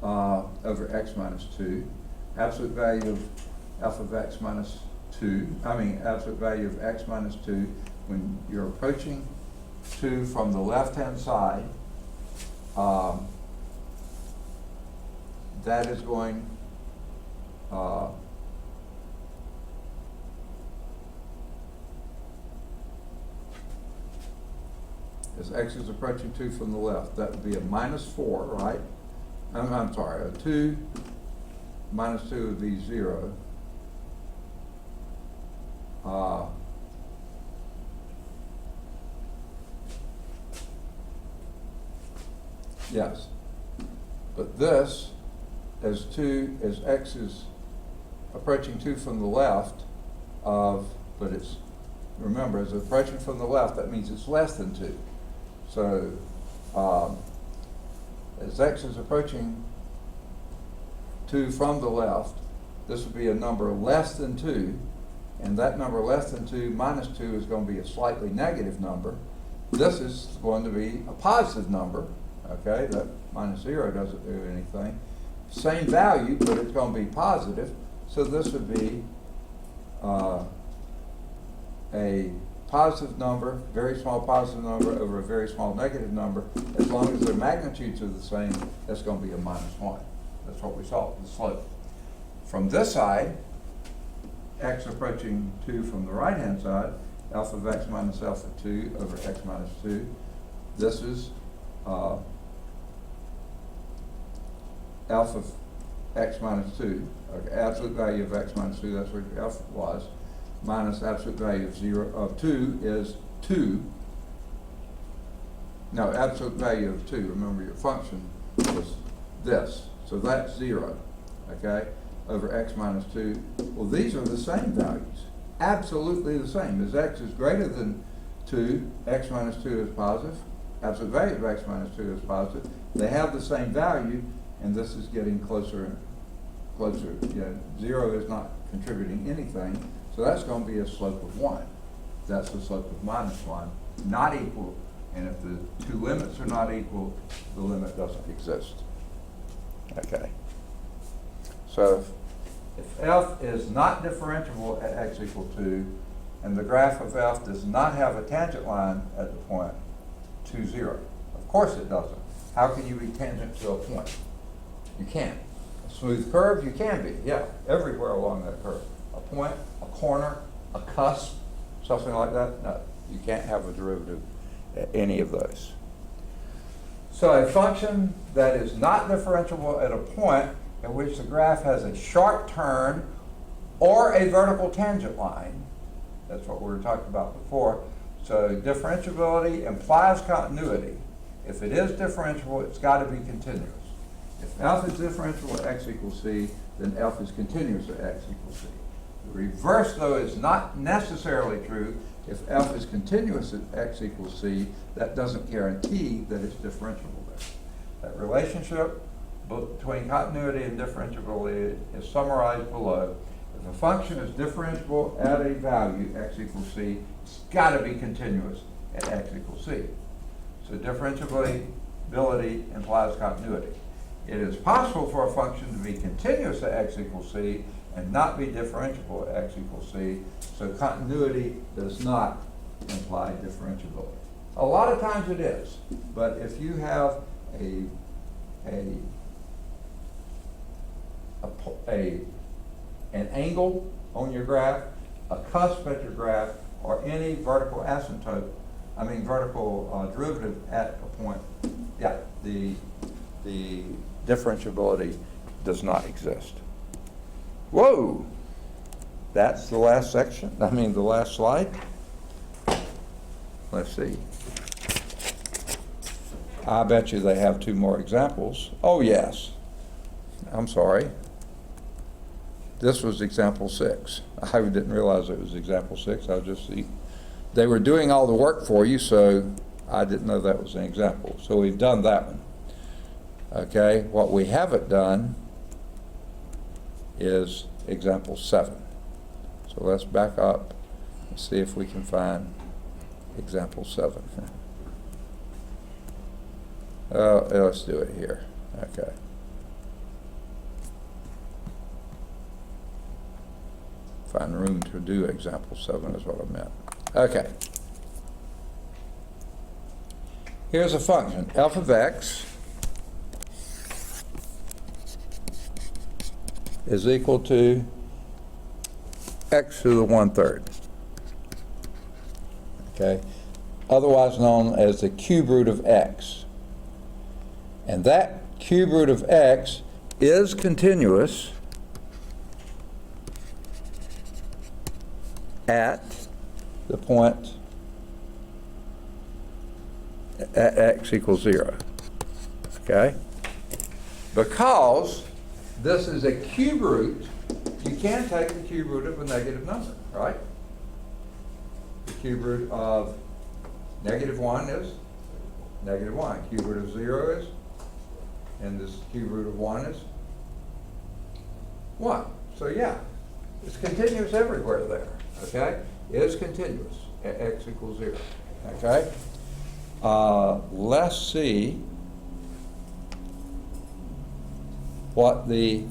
over x minus 2, absolute value of f of x minus 2, absolute value of x minus 2 when you're approaching 2 from the left-hand side, that is going as x is approaching 2 from the left, that would be a minus 4, right? I'm sorry, a 2 minus 2 would be 0. Yes, but this, as x is approaching 2 from the left but it's, remember, as it's approaching from the left, that means it's less than 2. So, as x is approaching 2 from the left, this would be a number less than 2, and that number less than 2 minus 2 is going to be a slightly negative number. This is going to be a positive number, okay? That minus 0 doesn't do anything. Same value, but it's going to be positive, so this would be a positive number, very small positive number over a very small negative number. As long as their magnitudes are the same, that's going to be a minus 1. That's what we saw, the slope. From this side, x approaching 2 from the right-hand side, f of x minus alpha 2 over x minus 2. This is f of x minus 2, okay, absolute value of x minus 2, that's what f was, minus absolute value of 2 is 2. No, absolute value of 2, remember your function was this, so that's 0, okay, over x minus 2. Well, these are the same values, absolutely the same. As x is greater than 2, x minus 2 is positive, absolute value of x minus 2 is positive. They have the same value, and this is getting closer and closer. You know, 0 is not contributing anything, so that's going to be a slope of 1. That's the slope of minus 1, not equal. And if the two limits are not equal, the limit doesn't exist. Okay. So if f is not differentiable at x equal 2, and the graph of f does not have a tangent line at the point 2, 0. Of course it doesn't. How can you be tangent to a point? You can't. A smooth curve, you can be, yeah, everywhere along that curve. A point, a corner, a cusp, something like that, no. You can't have a derivative at any of those. So a function that is not differentiable at a point at which the graph has a sharp turn or a vertical tangent line, that's what we were talking about before. So differentiability implies continuity. If it is differentiable, it's got to be continuous. If f is differentiable at x equals c, then f is continuous at x equals c. The reverse, though, is not necessarily true. If f is continuous at x equals c, that doesn't guarantee that it's differentiable there. That relationship between continuity and differentiability is summarized below. If a function is differentiable at a value, x equals c, it's got to be continuous at x equals c. So differentiability implies continuity. It is possible for a function to be continuous at x equals c and not be differentiable at x equals c, so continuity does not imply differentiability. A lot of times it is, but if you have an angle on your graph, a cusp at your graph, or any vertical asymptote, vertical derivative at a point, yeah, the differentiability does not exist. Whoa! That's the last section, the last slide. Let's see. I bet you they have 2 more examples. Oh, yes. I'm sorry. This was example 6. I didn't realize it was example 6. They were doing all the work for you, so I didn't know that was an example. So we've done that one. Okay, what we haven't done is example 7. So let's back up and see if we can find example 7. Let's do it here. Okay. Find room to do example 7 is what I meant. Okay. Here's a function, f of x is equal to x to the 1/3. Okay, otherwise known as the cube root of x. And that cube root of x is continuous at the point at x equals 0. Okay, because this is a cube root, you can take the cube root of a negative number, right? The cube root of -1 is -1. Cube root of 0 is, and this cube root of 1 is 1. So yeah, it's continuous everywhere there, okay? It is continuous at x equals 0, okay? Let's see what the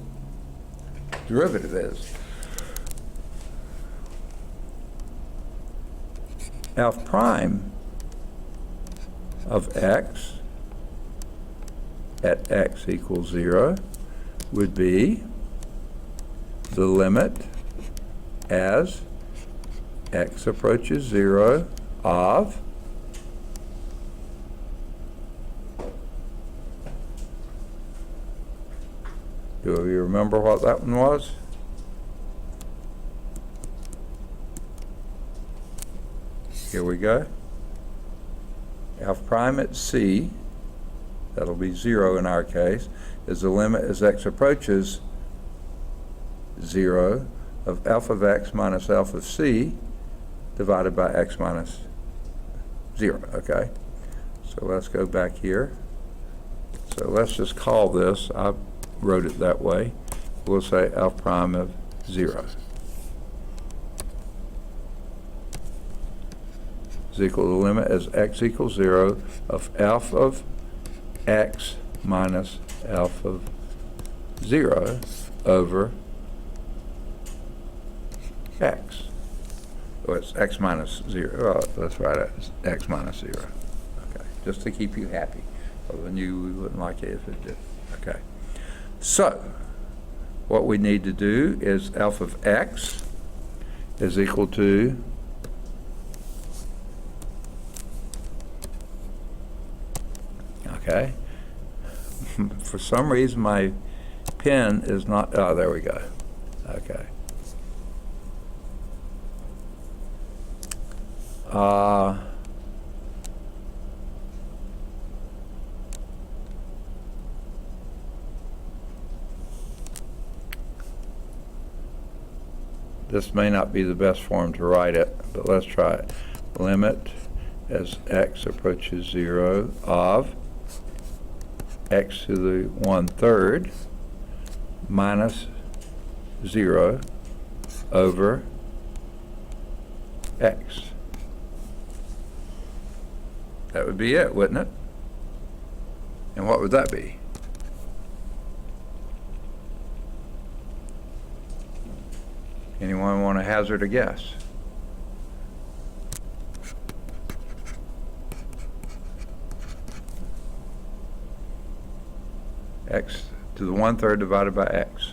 derivative is. F prime of x at x equals 0 would be the limit as x approaches 0 of do you remember what that one was? Here we go. F prime at c, that'll be 0 in our case, is the limit as x approaches 0 of f of x minus f of c divided by x minus 0, okay? So let's go back here. So let's just call this, I wrote it that way, we'll say f prime of 0 is equal to the limit as x equals 0 of f of x minus f of 0 over x. Oh, it's x minus 0. Oh, that's right, it's x minus 0. Okay, just to keep you happy. Other than you, we wouldn't like it if it did. Okay. So, what we need to do is f of x is equal to okay. For some reason, my pen is not, oh, there we go. Okay. This may not be the best form to write it, but let's try it. Limit as x approaches 0 of x to the 1/3 minus 0 over x. That would be it, wouldn't it? And what would that be? Anyone want to hazard a guess? X to the 1/3 divided by x.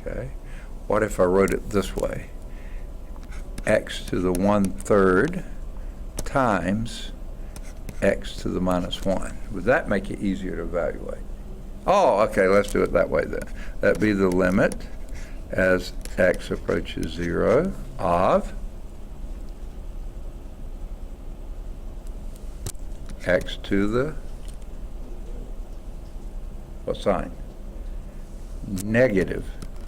Okay. What if I wrote it this way? X to the 1/3 times x to the minus 1. Would that make it easier to evaluate? Oh, okay, let's do it that way then. That'd be the limit as x approaches 0 of x to the, what sign? Negative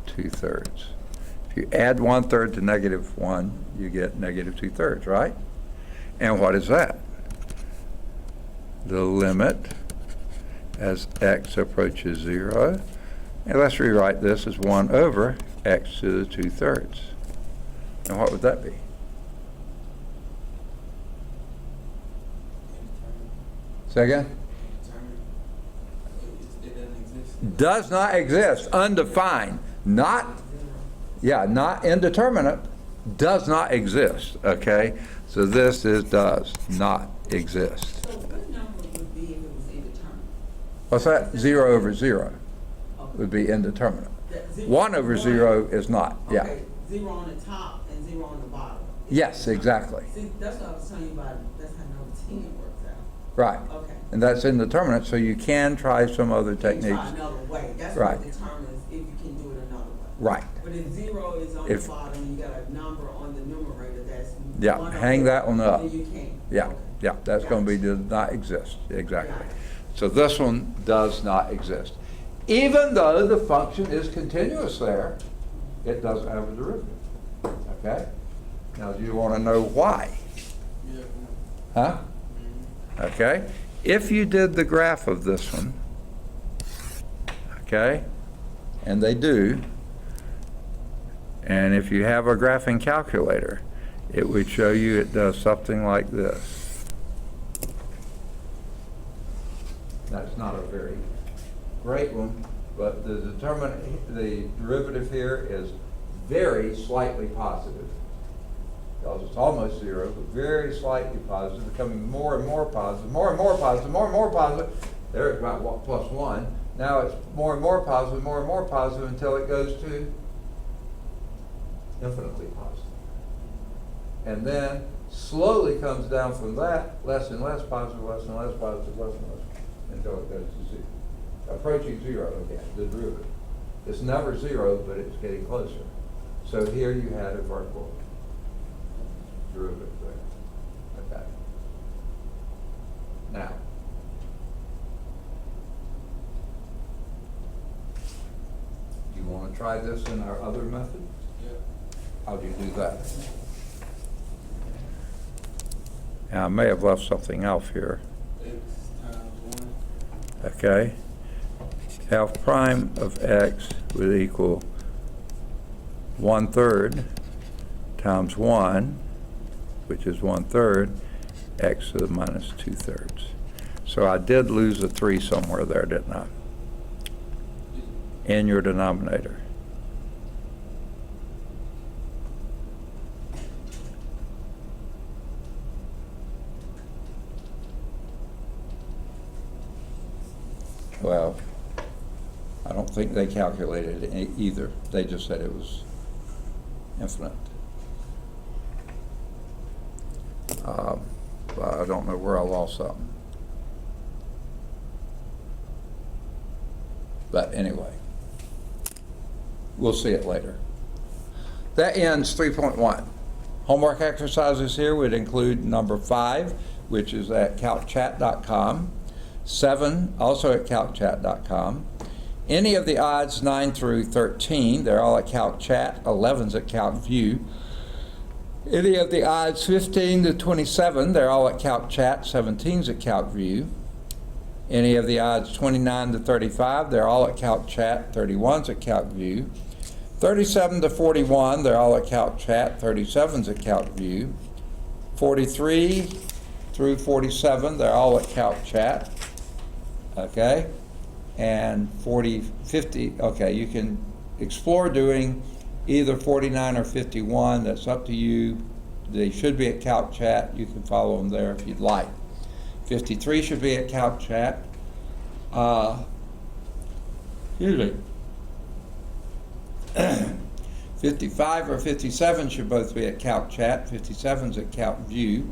2/3. If you add 1/3 to -1, you get negative 2/3, right? And what is that? The limit as x approaches 0. And let's rewrite this as 1 over x to the 2/3. And what would that be? Say again? Does not exist. Undefined. Not, yeah, not indeterminate. Does not exist. Okay? So this is does not exist. So what number would be if it was indeterminate? What's that? 0 over 0 would be indeterminate. 1 over 0 is not. Yeah. Okay, 0 on the top and 0 on the bottom. Yes, exactly. See, that's what I was telling you about. That's how number 10 works out. Right. Okay. And that's indeterminate, so you can try some other You can techniques. try another way. That's Right. what determines if you can do it another way. Right. But if 0 is on If- the bottom, you got a number on the numerator that's Yeah, 1 hang over, that one up. then you can't. Yeah, Okay. yeah, that's going to be Gotcha. does not exist. Exactly. Got it. So this one does not exist. Even though the function is continuous there, it doesn't have a derivative. Okay? Now, do you want to know why? Yeah. Huh? Okay? If you did the graph of this one, okay, and they do, and if you have a graphing calculator, it would show you it does something like this. That's not a very great one, but the derivative here is very slightly positive. Because it's almost 0, but very slightly positive, becoming more and more positive, more and more positive, more and more positive. There's about +1. Now it's more and more positive until it goes to infinitely positive. And then slowly comes down from that, less and less positive, less and less positive, less and less, until it goes to zero. Approaching zero again, the derivative. It's never zero, but it's getting closer. So here you had a vertical derivative there. Okay. Now, you want to try this in our other method? Yeah. How do you do that? Now, I may have left something else here. X times 1. Okay. F prime of x would equal 1/3 times 1, which is 1/3, x to the minus 2/3. So I did lose a 3 somewhere there, didn't I? In your denominator. Well, I don't think they calculated it either. They just said it was infinite. But I don't know where I lost something. But anyway, we'll see it later. That ends 3.1. Homework exercises here would include number 5, which is at calcchat.com. 7, also at calcchat.com. Any of the odds 9 through 13, they're all at CalcChat. 11's at CalcView. Any of the odds 15 to 27, they're all at CalcChat. 17's at CalcView. Any of the odds 29 to 35, they're all at CalcChat. 31's at CalcView. 37 to 41, they're all at CalcChat. 37's at CalcView. 43 through 47, they're all at CalcChat. Okay? And 50, okay, you can explore doing either 49 or 51. That's up to you. They should be at CalcChat. You can follow them there if you'd like. 53 should be at CalcChat. Excuse me. 55 or 57 should both be at CalcChat. 57's at CalcView.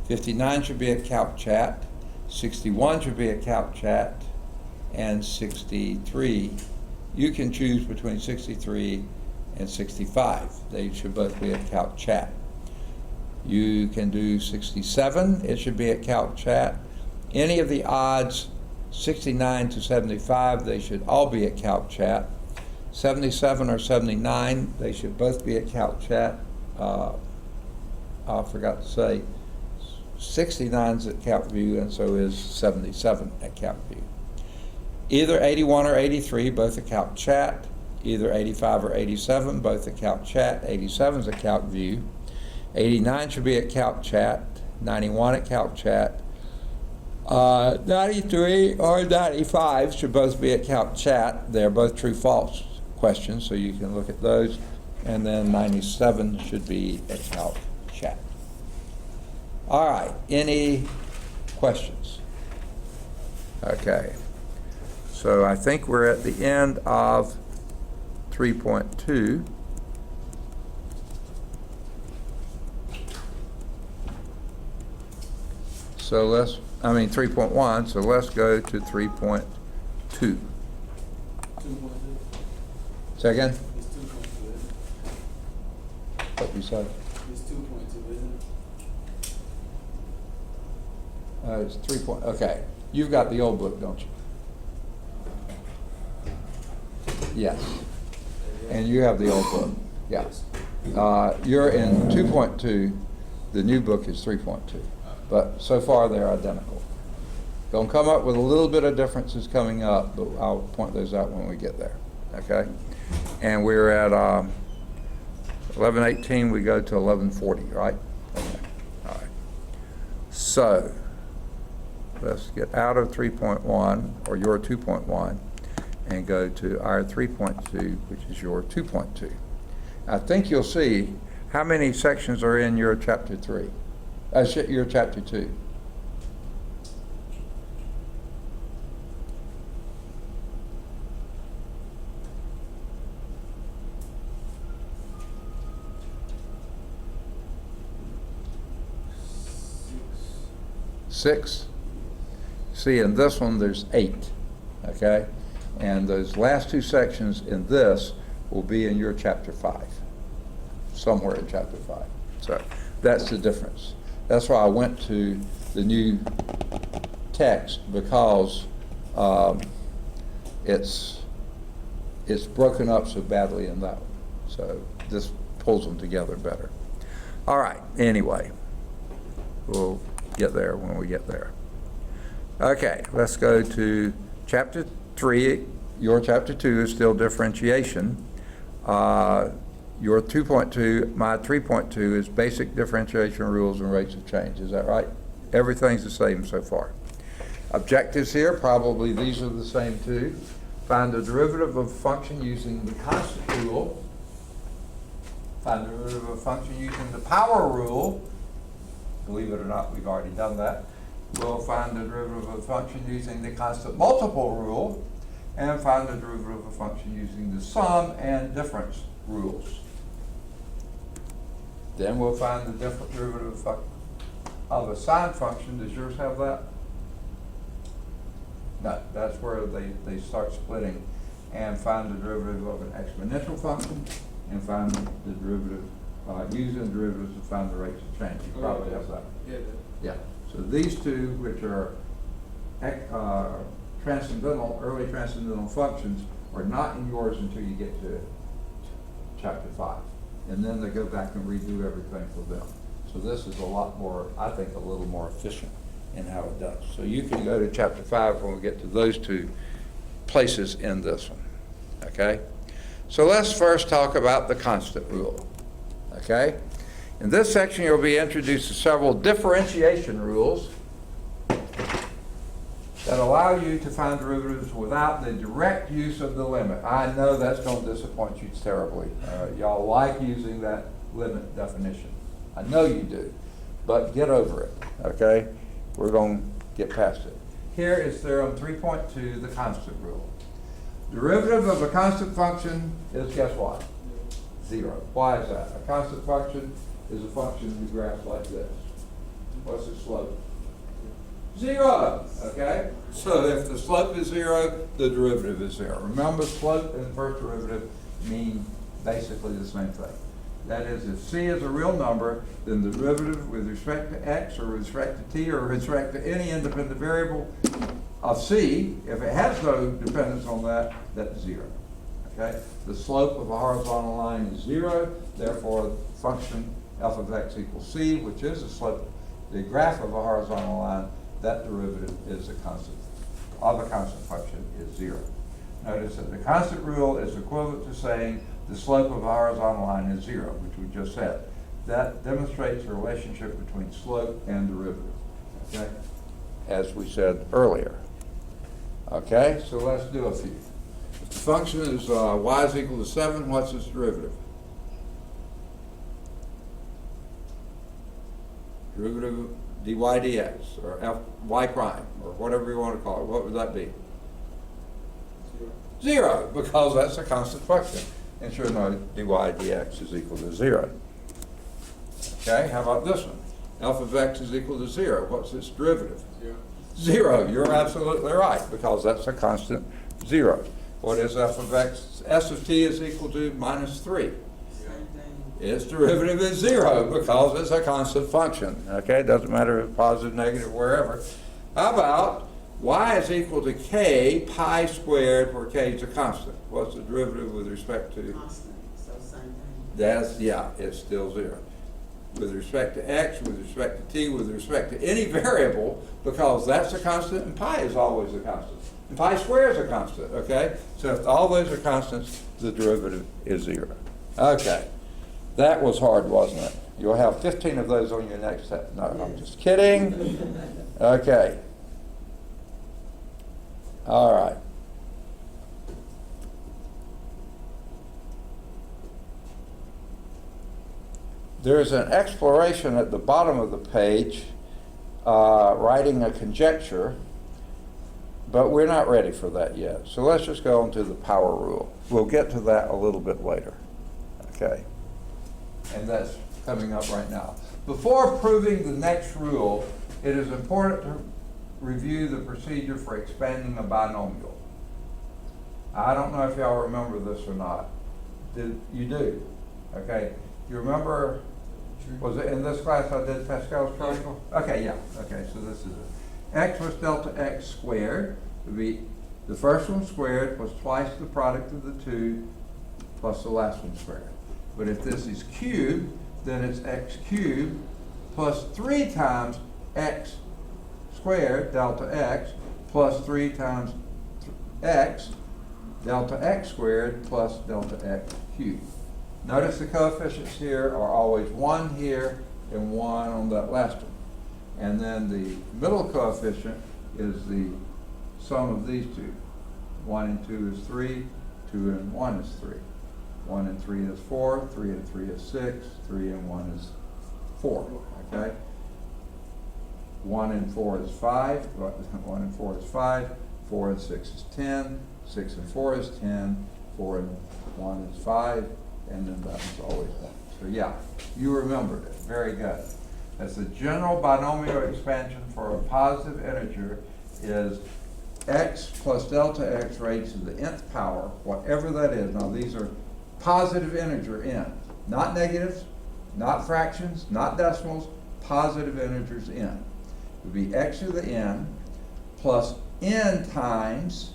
59 should be at CalcChat. 61 should be at CalcChat. And 63, you can choose between 63 and 65. They should both be at CalcChat. You can do 67, it should be at CalcChat. Any of the odds 69 to 75, they should all be at CalcChat. 77 or 79, they should both be at CalcChat. I forgot to say, 69's at CalcView, and so is 77 at CalcView. Either 81 or 83, both at CalcChat. Either 85 or 87, both at CalcChat. 87's at CalcView. 89 should be at CalcChat. 91 at CalcChat. 93 or 95 should both be at CalcChat. They're both true-false questions, so you can look at those. And then 97 should be at CalcChat. All right, any questions? Okay. So I think we're at the end of 3.2. So 3.1, so let's go to 3.2. 2.2. Say again? It's 2.2, isn't it? What you said? It's 2.2, isn't it? It's 3. Okay. You've got the old book, don't you? Yes. And you have the old book. Yeah. You're in 2.2. The new book is 3.2. But so far they're identical. Gonna come up with a little bit of differences coming up, but I'll point those out when we get there. Okay? And we're at 11:18. We go to 11:40, right? Okay. All right. So let's get out of 3.1 or your 2.1 and go to our 3.2, which is your 2.2. I think you'll see how many sections are in your chapter 3, your chapter 2. 6. See, in this one, there's 8, okay? And those last 2 sections in this will be in your chapter 5, somewhere in chapter 5. So that's the difference. That's why I went to the new text, because it's broken up so badly in that one. So this pulls them together better. All right, anyway, we'll get there when we get there. Okay, let's go to chapter 3. Your chapter 2 is still differentiation. Your 2.2, my 3.2 is basic differentiation rules and rates of change. Is that right? Everything's the same so far. Objectives here, probably these are the same too. Find the derivative of a function using the constant rule. Find the derivative of a function using the power rule. Believe it or not, we've already done that. We'll find the derivative of a function using the constant multiple rule, and find the derivative of a function using the sum and difference rules. Then we'll find the different derivative of a sine function. Does yours have that? No, that's where they start splitting, and find the derivative of an exponential function, and find the derivative, using derivatives to find the rates of change. You probably have that. Yeah. So these two, which are transcendental, early transcendental functions, are not in yours until you get to chapter 5. And then they go back and redo everything for them. So this is a lot more, I think, a little more efficient in how it does. So you can go to chapter 5 when we get to those 2 places in this one. Okay? So let's first talk about the constant rule. Okay? In this section, you'll be introduced to several differentiation rules that allow you to find derivatives without the direct use of the limit. I know that's going to disappoint you terribly. Y'all like using that limit definition. I know you do, but get over it, okay? We're going to get past it. Here is theorem 3.2, the constant rule. Derivative of a constant function is, guess what? 0. Why is that? A constant function is a function you graph like this. What's its slope? 0, okay? So if the slope is 0, the derivative is 0. Remember, slope and first derivative mean basically the same thing. That is, if c is a real number, then the derivative with respect to x, or with respect to t, or with respect to any independent variable of c, if it has no dependence on that, that's 0. Okay? The slope of a horizontal line is 0, therefore function f of x equals c, which is the slope, the graph of a horizontal line, that derivative is a constant, of a constant function is 0. Notice that the constant rule is equivalent to saying the slope of a horizontal line is 0, which we just said. That demonstrates the relationship between slope and derivative, okay? As we said earlier. Okay, so let's do a few. If the function is y is equal to 7, what's its derivative? Derivative of dy dx, or f y prime, or whatever you want to call it. What would that be? 0, because that's a constant function. And sure enough, dy dx is equal to 0. Okay, how about this one? F of x is equal to 0. What's its derivative? 0. You're absolutely right, because that's a constant 0. What is f of x? S of t is equal to minus 3. Its derivative is 0, because it's a constant function. Okay, doesn't matter if it's positive, negative, wherever. How about y is equal to k pi squared, where k is a constant? What's the derivative with respect to? Constant, so same thing. That's, yeah, it's still 0. With respect to x, with respect to t, with respect to any variable, because that's a constant and pi is always a constant. And pi squared is a constant, okay? So if all those are constants, the derivative is 0. Okay, that was hard, wasn't it? You'll have 15 of those on your next set. No, I'm just kidding. Okay. All right. There's an exploration at the bottom of the page, writing a conjecture, but we're not ready for that yet. So let's just go on to the power rule. We'll get to that a little bit later. Okay. And that's coming up right now. Before proving the next rule, It is important to review the procedure for expanding a binomial. I don't know if y'all remember this or not. You do? Okay. You remember, was it in this class I did Pascal's triangle? Okay, yeah. Okay, so this is it. X plus delta x squared would be the first one squared plus twice the product of the two plus the last one squared. But if this is cubed, then it's x cubed plus 3 times x squared, delta x, plus 3 times x, delta x squared, plus delta x cubed. Notice the coefficients here are always 1 here and 1 on that last one. And then the middle coefficient is the sum of these two. 1 and 2 is 3, 2 and 1 is 3. 1 and 3 is 4, 3 and 3 is 6, 3 and 1 is 4, okay? 1 and 4 is 5, 1 and 4 is 5, 4 and 6 is 10, 6 and 4 is 10, 4 and 1 is 5, and then that is always 1. So yeah, you remembered it, very good. That's the general binomial expansion for a positive integer is x plus delta x raised to the nth power, whatever that is. Now these are positive integer n, not negatives, not fractions, not decimals, positive integers n. It would be x to the n plus n times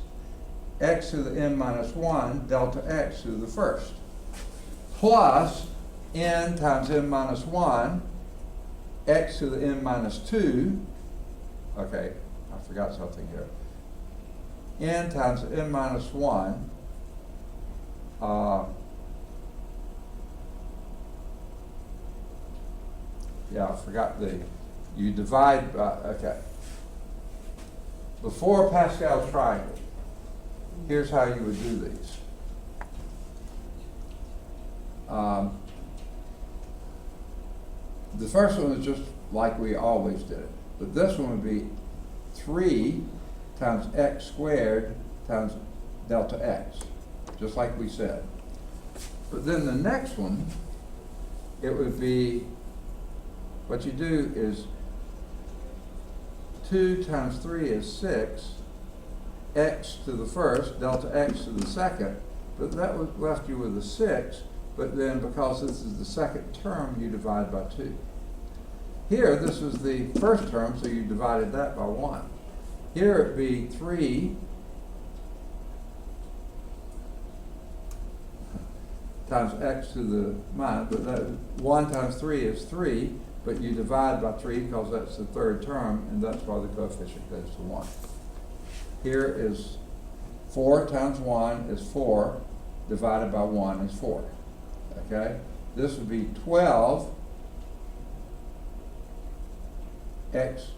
x to the n minus 1 delta x to the first, plus n times n minus 1 x to the n minus 2, okay, I forgot something here, n times n minus 1, yeah, I forgot you divide by, okay. Before Pascal's triangle, here's how you would do these. The first one is just like we always did it, but this one would be 3 times x squared times delta x, just like we said. But then the next one, it would be, what you do is 2 times 3 is 6, x to the first, delta x to the second, but that would left you with a 6, but then because this is the second term, you divide by 2. Here, this is the first term, so you divided that by 1. Here it'd be 3 times x to the minus, but that 1 times 3 is 3, but you divide by 3 because that's the third term, and that's why the coefficient goes to 1. Here is 4 times 1 is 4, divided by 1 is 4. Okay? This would be 12 x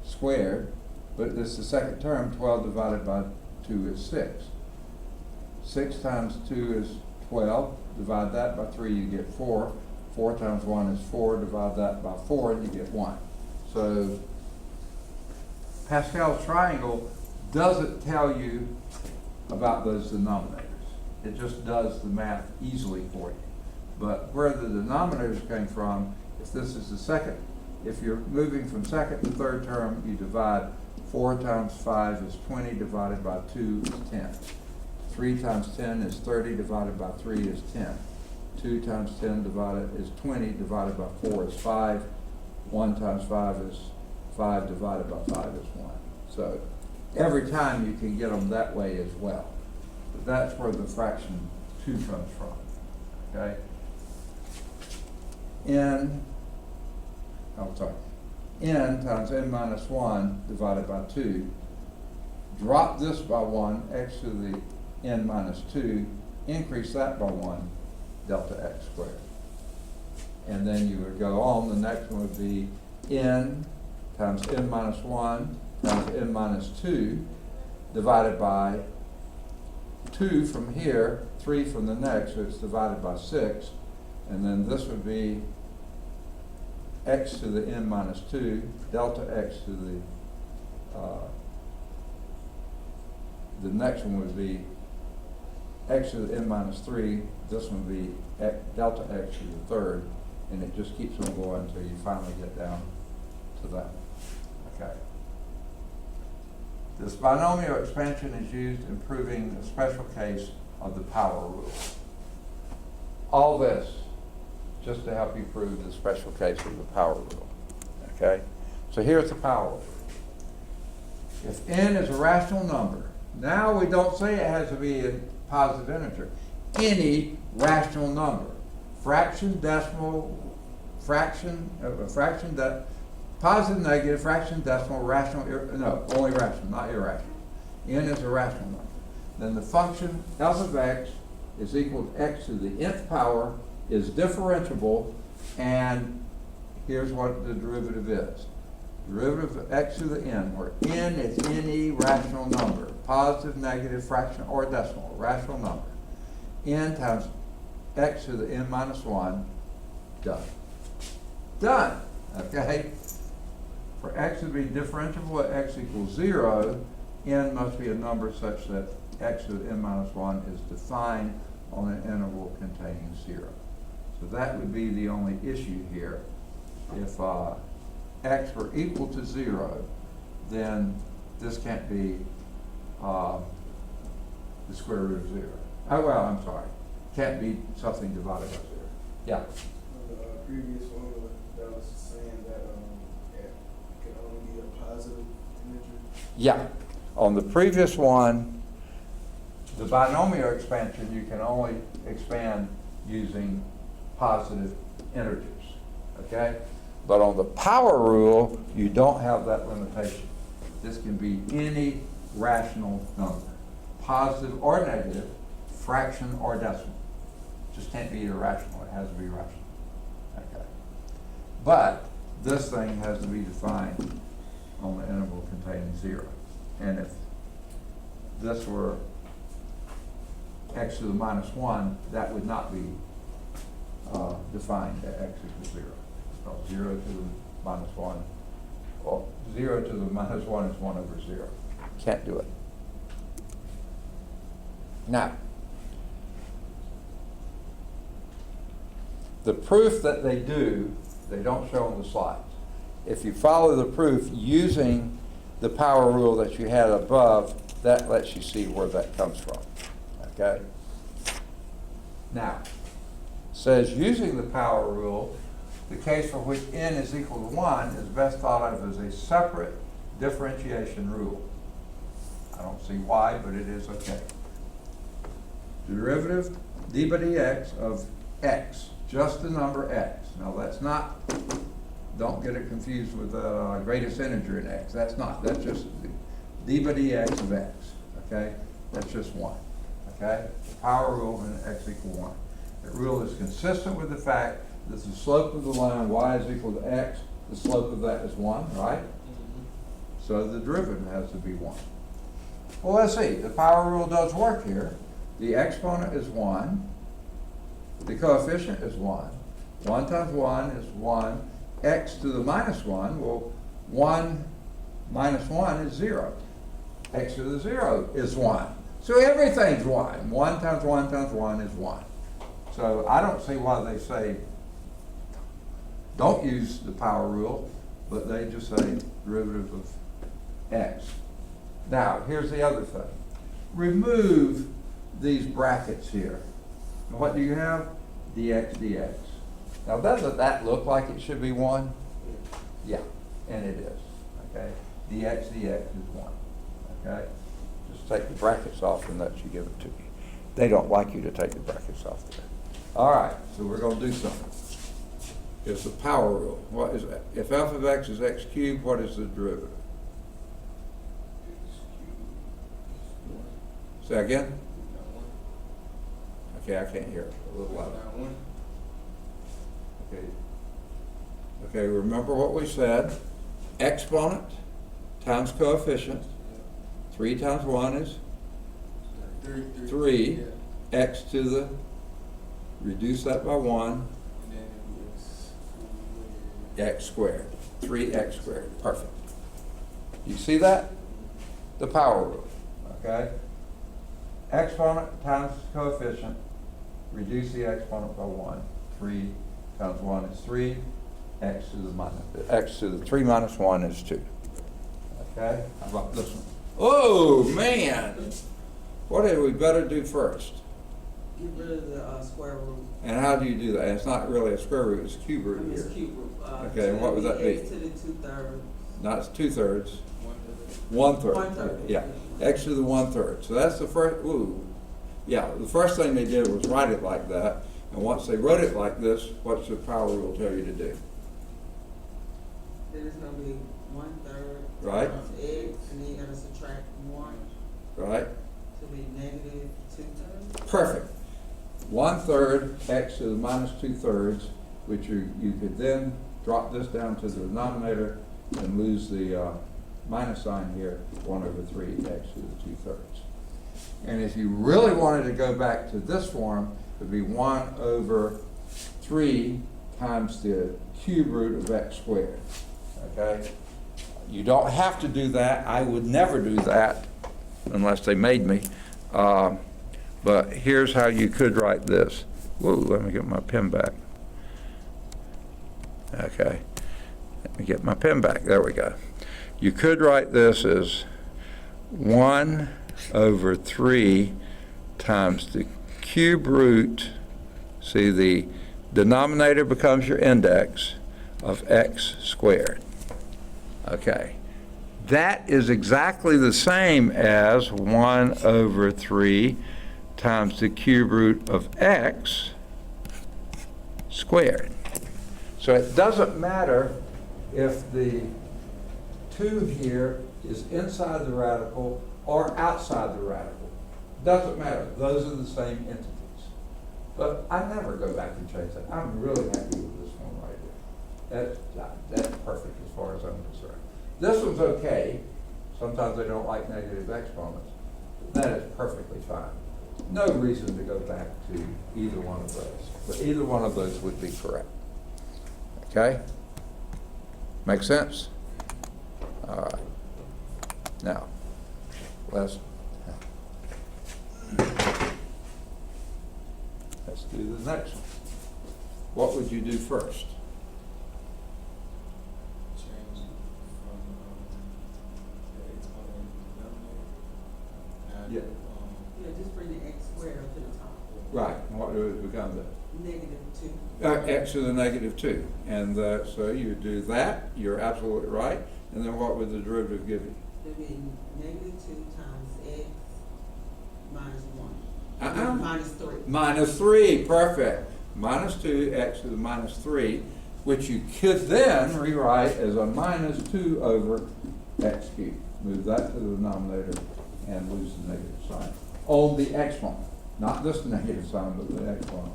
squared, but this is the second term, 12 divided by 2 is 6. 6 times 2 is 12, divide that by 3, you get 4. 4 times 1 is 4, divide that by 4, and you get 1. So Pascal's triangle doesn't tell you about those denominators. It just does the math easily for you. But where the denominators came from, if this is the second, if you're moving from second to third term, you divide 4 times 5 is 20, divided by 2 is 10. 3 times 10 is 30, divided by 3 is 10. 2 times 10 divided is 20, divided by 4 is 5. 1 times 5 is 5, divided by 5 is 1. So every time you can get them that way as well. But that's where the fraction 2 comes from. Okay? N times n minus 1 divided by 2. Drop this by 1, x to the n minus 2. Increase that by 1, delta x squared. And then you would go on. The next one would be n times n minus 1 times n minus 2 divided by 2 from here, 3 from the next, so it's divided by 6. And then this would be x to the n minus 2, delta x to the next one would be x to the n minus 3, this one would be delta x to the third, and it just keeps on going until you finally get down to that. Okay. This binomial expansion is used in proving the special case of the power rule. All this just to help you prove the special case of the power rule. Okay? So here's the power rule. If n is a rational number, now we don't say it has to be a positive integer. Any rational number, fraction, decimal, positive, negative, fraction, decimal, rational, no, only rational, not irrational. N is a rational number. Then the function f of x is equal to x to the nth power is differentiable, and here's what the derivative is. Derivative of x to the n, where n is any rational number, positive, negative, fraction, or decimal, rational number. N times x to the n minus 1, done. Done, okay? For x to be differentiable at x equals 0, n must be a number such that x to the n minus 1 is defined on an interval containing 0. So that would be the only issue here. If x were equal to 0, then this can't be the square root of 0. Oh, well, I'm sorry. Can't be something divided by 0. Yeah. On the previous one, that was saying that it can only be a positive integer. Yeah. On the previous one, the binomial expansion, you can only expand using positive integers. Okay? But on the power rule, you don't have that limitation. This can be any rational number, positive or negative, fraction or decimal. Just can't be irrational, it has to be rational. Okay. But this thing has to be defined on the interval containing 0. And if this were x to the minus 1, that would not be defined at x equals 0. So 0 to the minus 1, well, 0 to the minus 1 is 1 over 0. Can't do it. Now, the proof that they do, they don't show on the slides. If you follow the proof using the power rule that you had above, that lets you see where that comes from. Okay? Now, it says using the power rule, the case for which n is equal to 1 is best thought of as a separate differentiation rule. I don't see why, but it is okay. Derivative d by dx of x, just the number x. Now that's not, don't get it confused with the greatest integer in x. That's not, that's just d by dx of x, okay? That's just 1, okay? The power rule and x equal 1. The rule is consistent with the fact that the slope of the line y is equal to x, the slope of that is 1, right? So the derivative has to be 1. Well, let's see, the power rule does work here. The exponent is 1, the coefficient is 1. 1 times 1 is 1. X to the minus 1, well, 1 minus 1 is 0. X to the 0 is 1. So everything's 1. 1 times 1 times 1 is 1. So I don't see why they say don't use the power rule, but they just say derivative of x. Now, here's the other thing. Remove these brackets here. And what do you have? dx dx. Now, doesn't that look like it should be 1? Yeah, and it is. Okay? dx dx is 1. Okay? Just take the brackets off and let you give it to me. They don't like you to take the brackets off there. All right, so we're going to do something. Here's the power rule. What is that? If f of x is x cubed, what is the derivative? Say again? Okay, I can't hear it. A little louder. Okay. Okay, remember what we said. Exponent times coefficient. 3 times 1 is 3. X to the, reduce that by 1. X squared. 3x squared. Perfect. You see that? The power rule. Okay? Exponent times coefficient. Reduce the exponent by 1. 3 times 1 is 3. X to the 3 minus 1 is 2. Okay, how about this one? Oh, man! What had we better do first? Get rid of the square root. And how do you do that? It's not really a square root, it's a cube I root mean, here. it's cube root. Okay, and what would that be? X to the 2/3. Not 2/3, 1/3. 1/3. 1/3. Yeah, x to the 1/3. So that's the first, ooh. Yeah, the first thing they did was write it like that. And once they wrote it like this, what's the power rule tell you to do? Then it's gonna be 1/3. Right. Times X, and then you gotta subtract 1 Right? to be negative 2/3. Perfect. 1/3 x to the minus 2/3, which you could then drop this down to the denominator and lose the minus sign here, 1/3 x to the 2/3. And if you really wanted to go back to this form, it would be 1/3 times the cube root of x squared. Okay? You don't have to do that. I would never do that unless they made me. But here's how you could write this. Whoa, let me get my pen back. Okay. Let me get my pen back. There we go. You could write this as 1/3 times the cube root, see the denominator becomes your index, of x squared. Okay. That is exactly the same as 1/3 times the cube root of x squared. So it doesn't matter if the 2 here is inside the radical or outside the radical. Doesn't matter. Those are the same entities. But I never go back and change that. I'm really happy with this one right here. That's perfect as far as I'm concerned. This one's okay. Sometimes I don't like negative exponents. That is perfectly fine. No reason to go back to either one of those. But either one of those would be correct. Okay? Make sense? All right. Now, let's do the next one. What would you do first? Change it from the exponent denominator. Yeah, just bring the x squared up to the top. Right. And what would it become then? Negative 2. X to the negative 2. And so you do that. You're absolutely right. And then what would the derivative give you? It'd be negative 2 times x minus 1. Minus 3. Minus 3. Perfect. Minus 2x to the minus 3, which you could then rewrite as a minus 2 over x cubed. Move that to the denominator and lose the negative sign. On the exponent. Not this negative sign, but the exponent.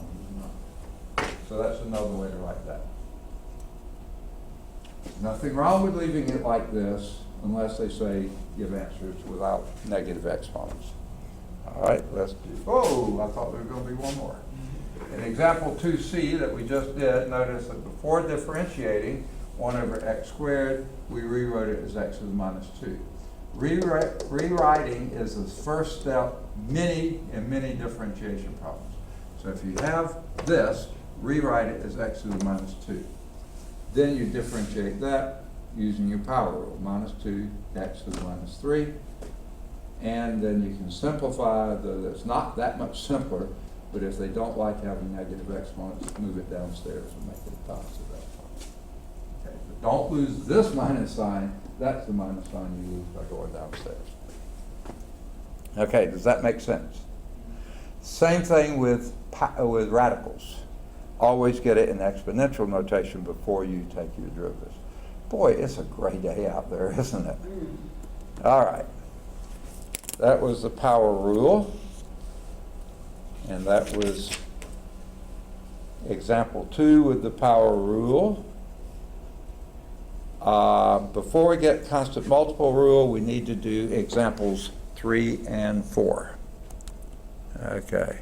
So that's another way to write that. Nothing wrong with leaving it like this unless they say give answers without negative exponents. All right, let's do, oh, I thought there was going to be one more. In example 2C that we just did, notice that before differentiating 1/x squared, we rewrote it as x to the minus 2. Rewriting is the first step in many differentiation problems. So if you have this, rewrite it as x to the minus 2. Then you differentiate that using your power rule, minus 2x to the minus 3. And then you can simplify, though it's not that much simpler, but if they don't like having negative exponents, move it downstairs and make it a positive exponent. Okay, but don't lose this minus sign. That's the minus sign you lose by going downstairs. Okay, does that make sense? Same thing with radicals. Always get it in exponential notation before you take your derivatives. Boy, it's a gray day out there, isn't it? All right. That was the power rule. And that was example 2 with the power rule. Before we get constant multiple rule, we need to do examples 3 and 4. Okay.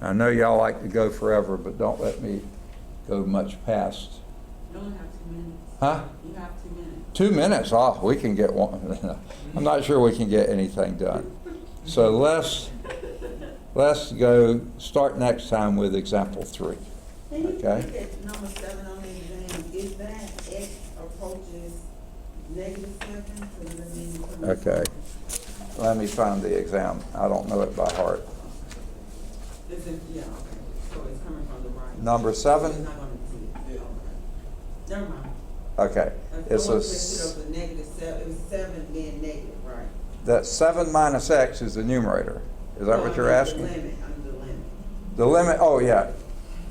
I know y'all like to go forever, but don't let me go much past. You only have 2 minutes. Huh? You have 2 minutes. 2 minutes? Oh, we can get one. I'm not sure we can get anything done. So let's go start next time with example 3. Can you Okay. look at number 7 on the exam? If that x approaches -7, so that means it's coming Okay. from- Let me find the exam. I don't know it by heart. Is it, yeah, okay, so it's coming from the right. Number It's 7? not gonna see it, okay. Never mind. Okay. It's I a, want to mix it up with -7, it was 7 being negative, right? that 7 minus x is the numerator. Is that No, what I you're mean asking? The limit, I'm the limit. The limit, oh yeah.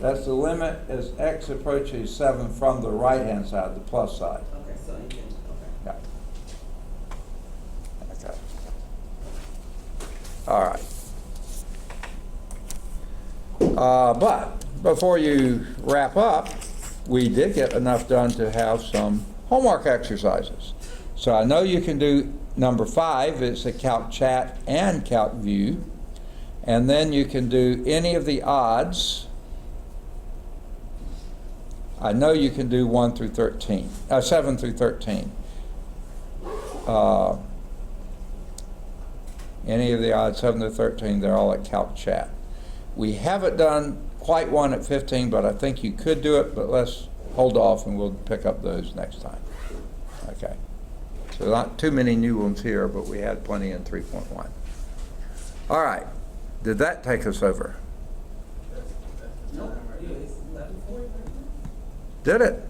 That's the limit as x approaches 7 from the right-hand side, the plus side. Okay, so you can, okay. Yeah. Okay. All right. But before you wrap up, we did get enough done to have some homework exercises. So I know you can do number 5, it's a Calc Chat and Calc View. And then you can do any of the odds. I know you can do 1 through 13, 7 through 13. Any of the odds, 7 to 13, they're all at Calc Chat. We haven't done quite one at 15, but I think you could do it, but let's hold off and we'll pick up those next time. Okay. So not too many new ones here, but we had plenty in 3.1. All right. Did that take us over? That's the Nope, time right yeah, there. it's 11:40. Did it?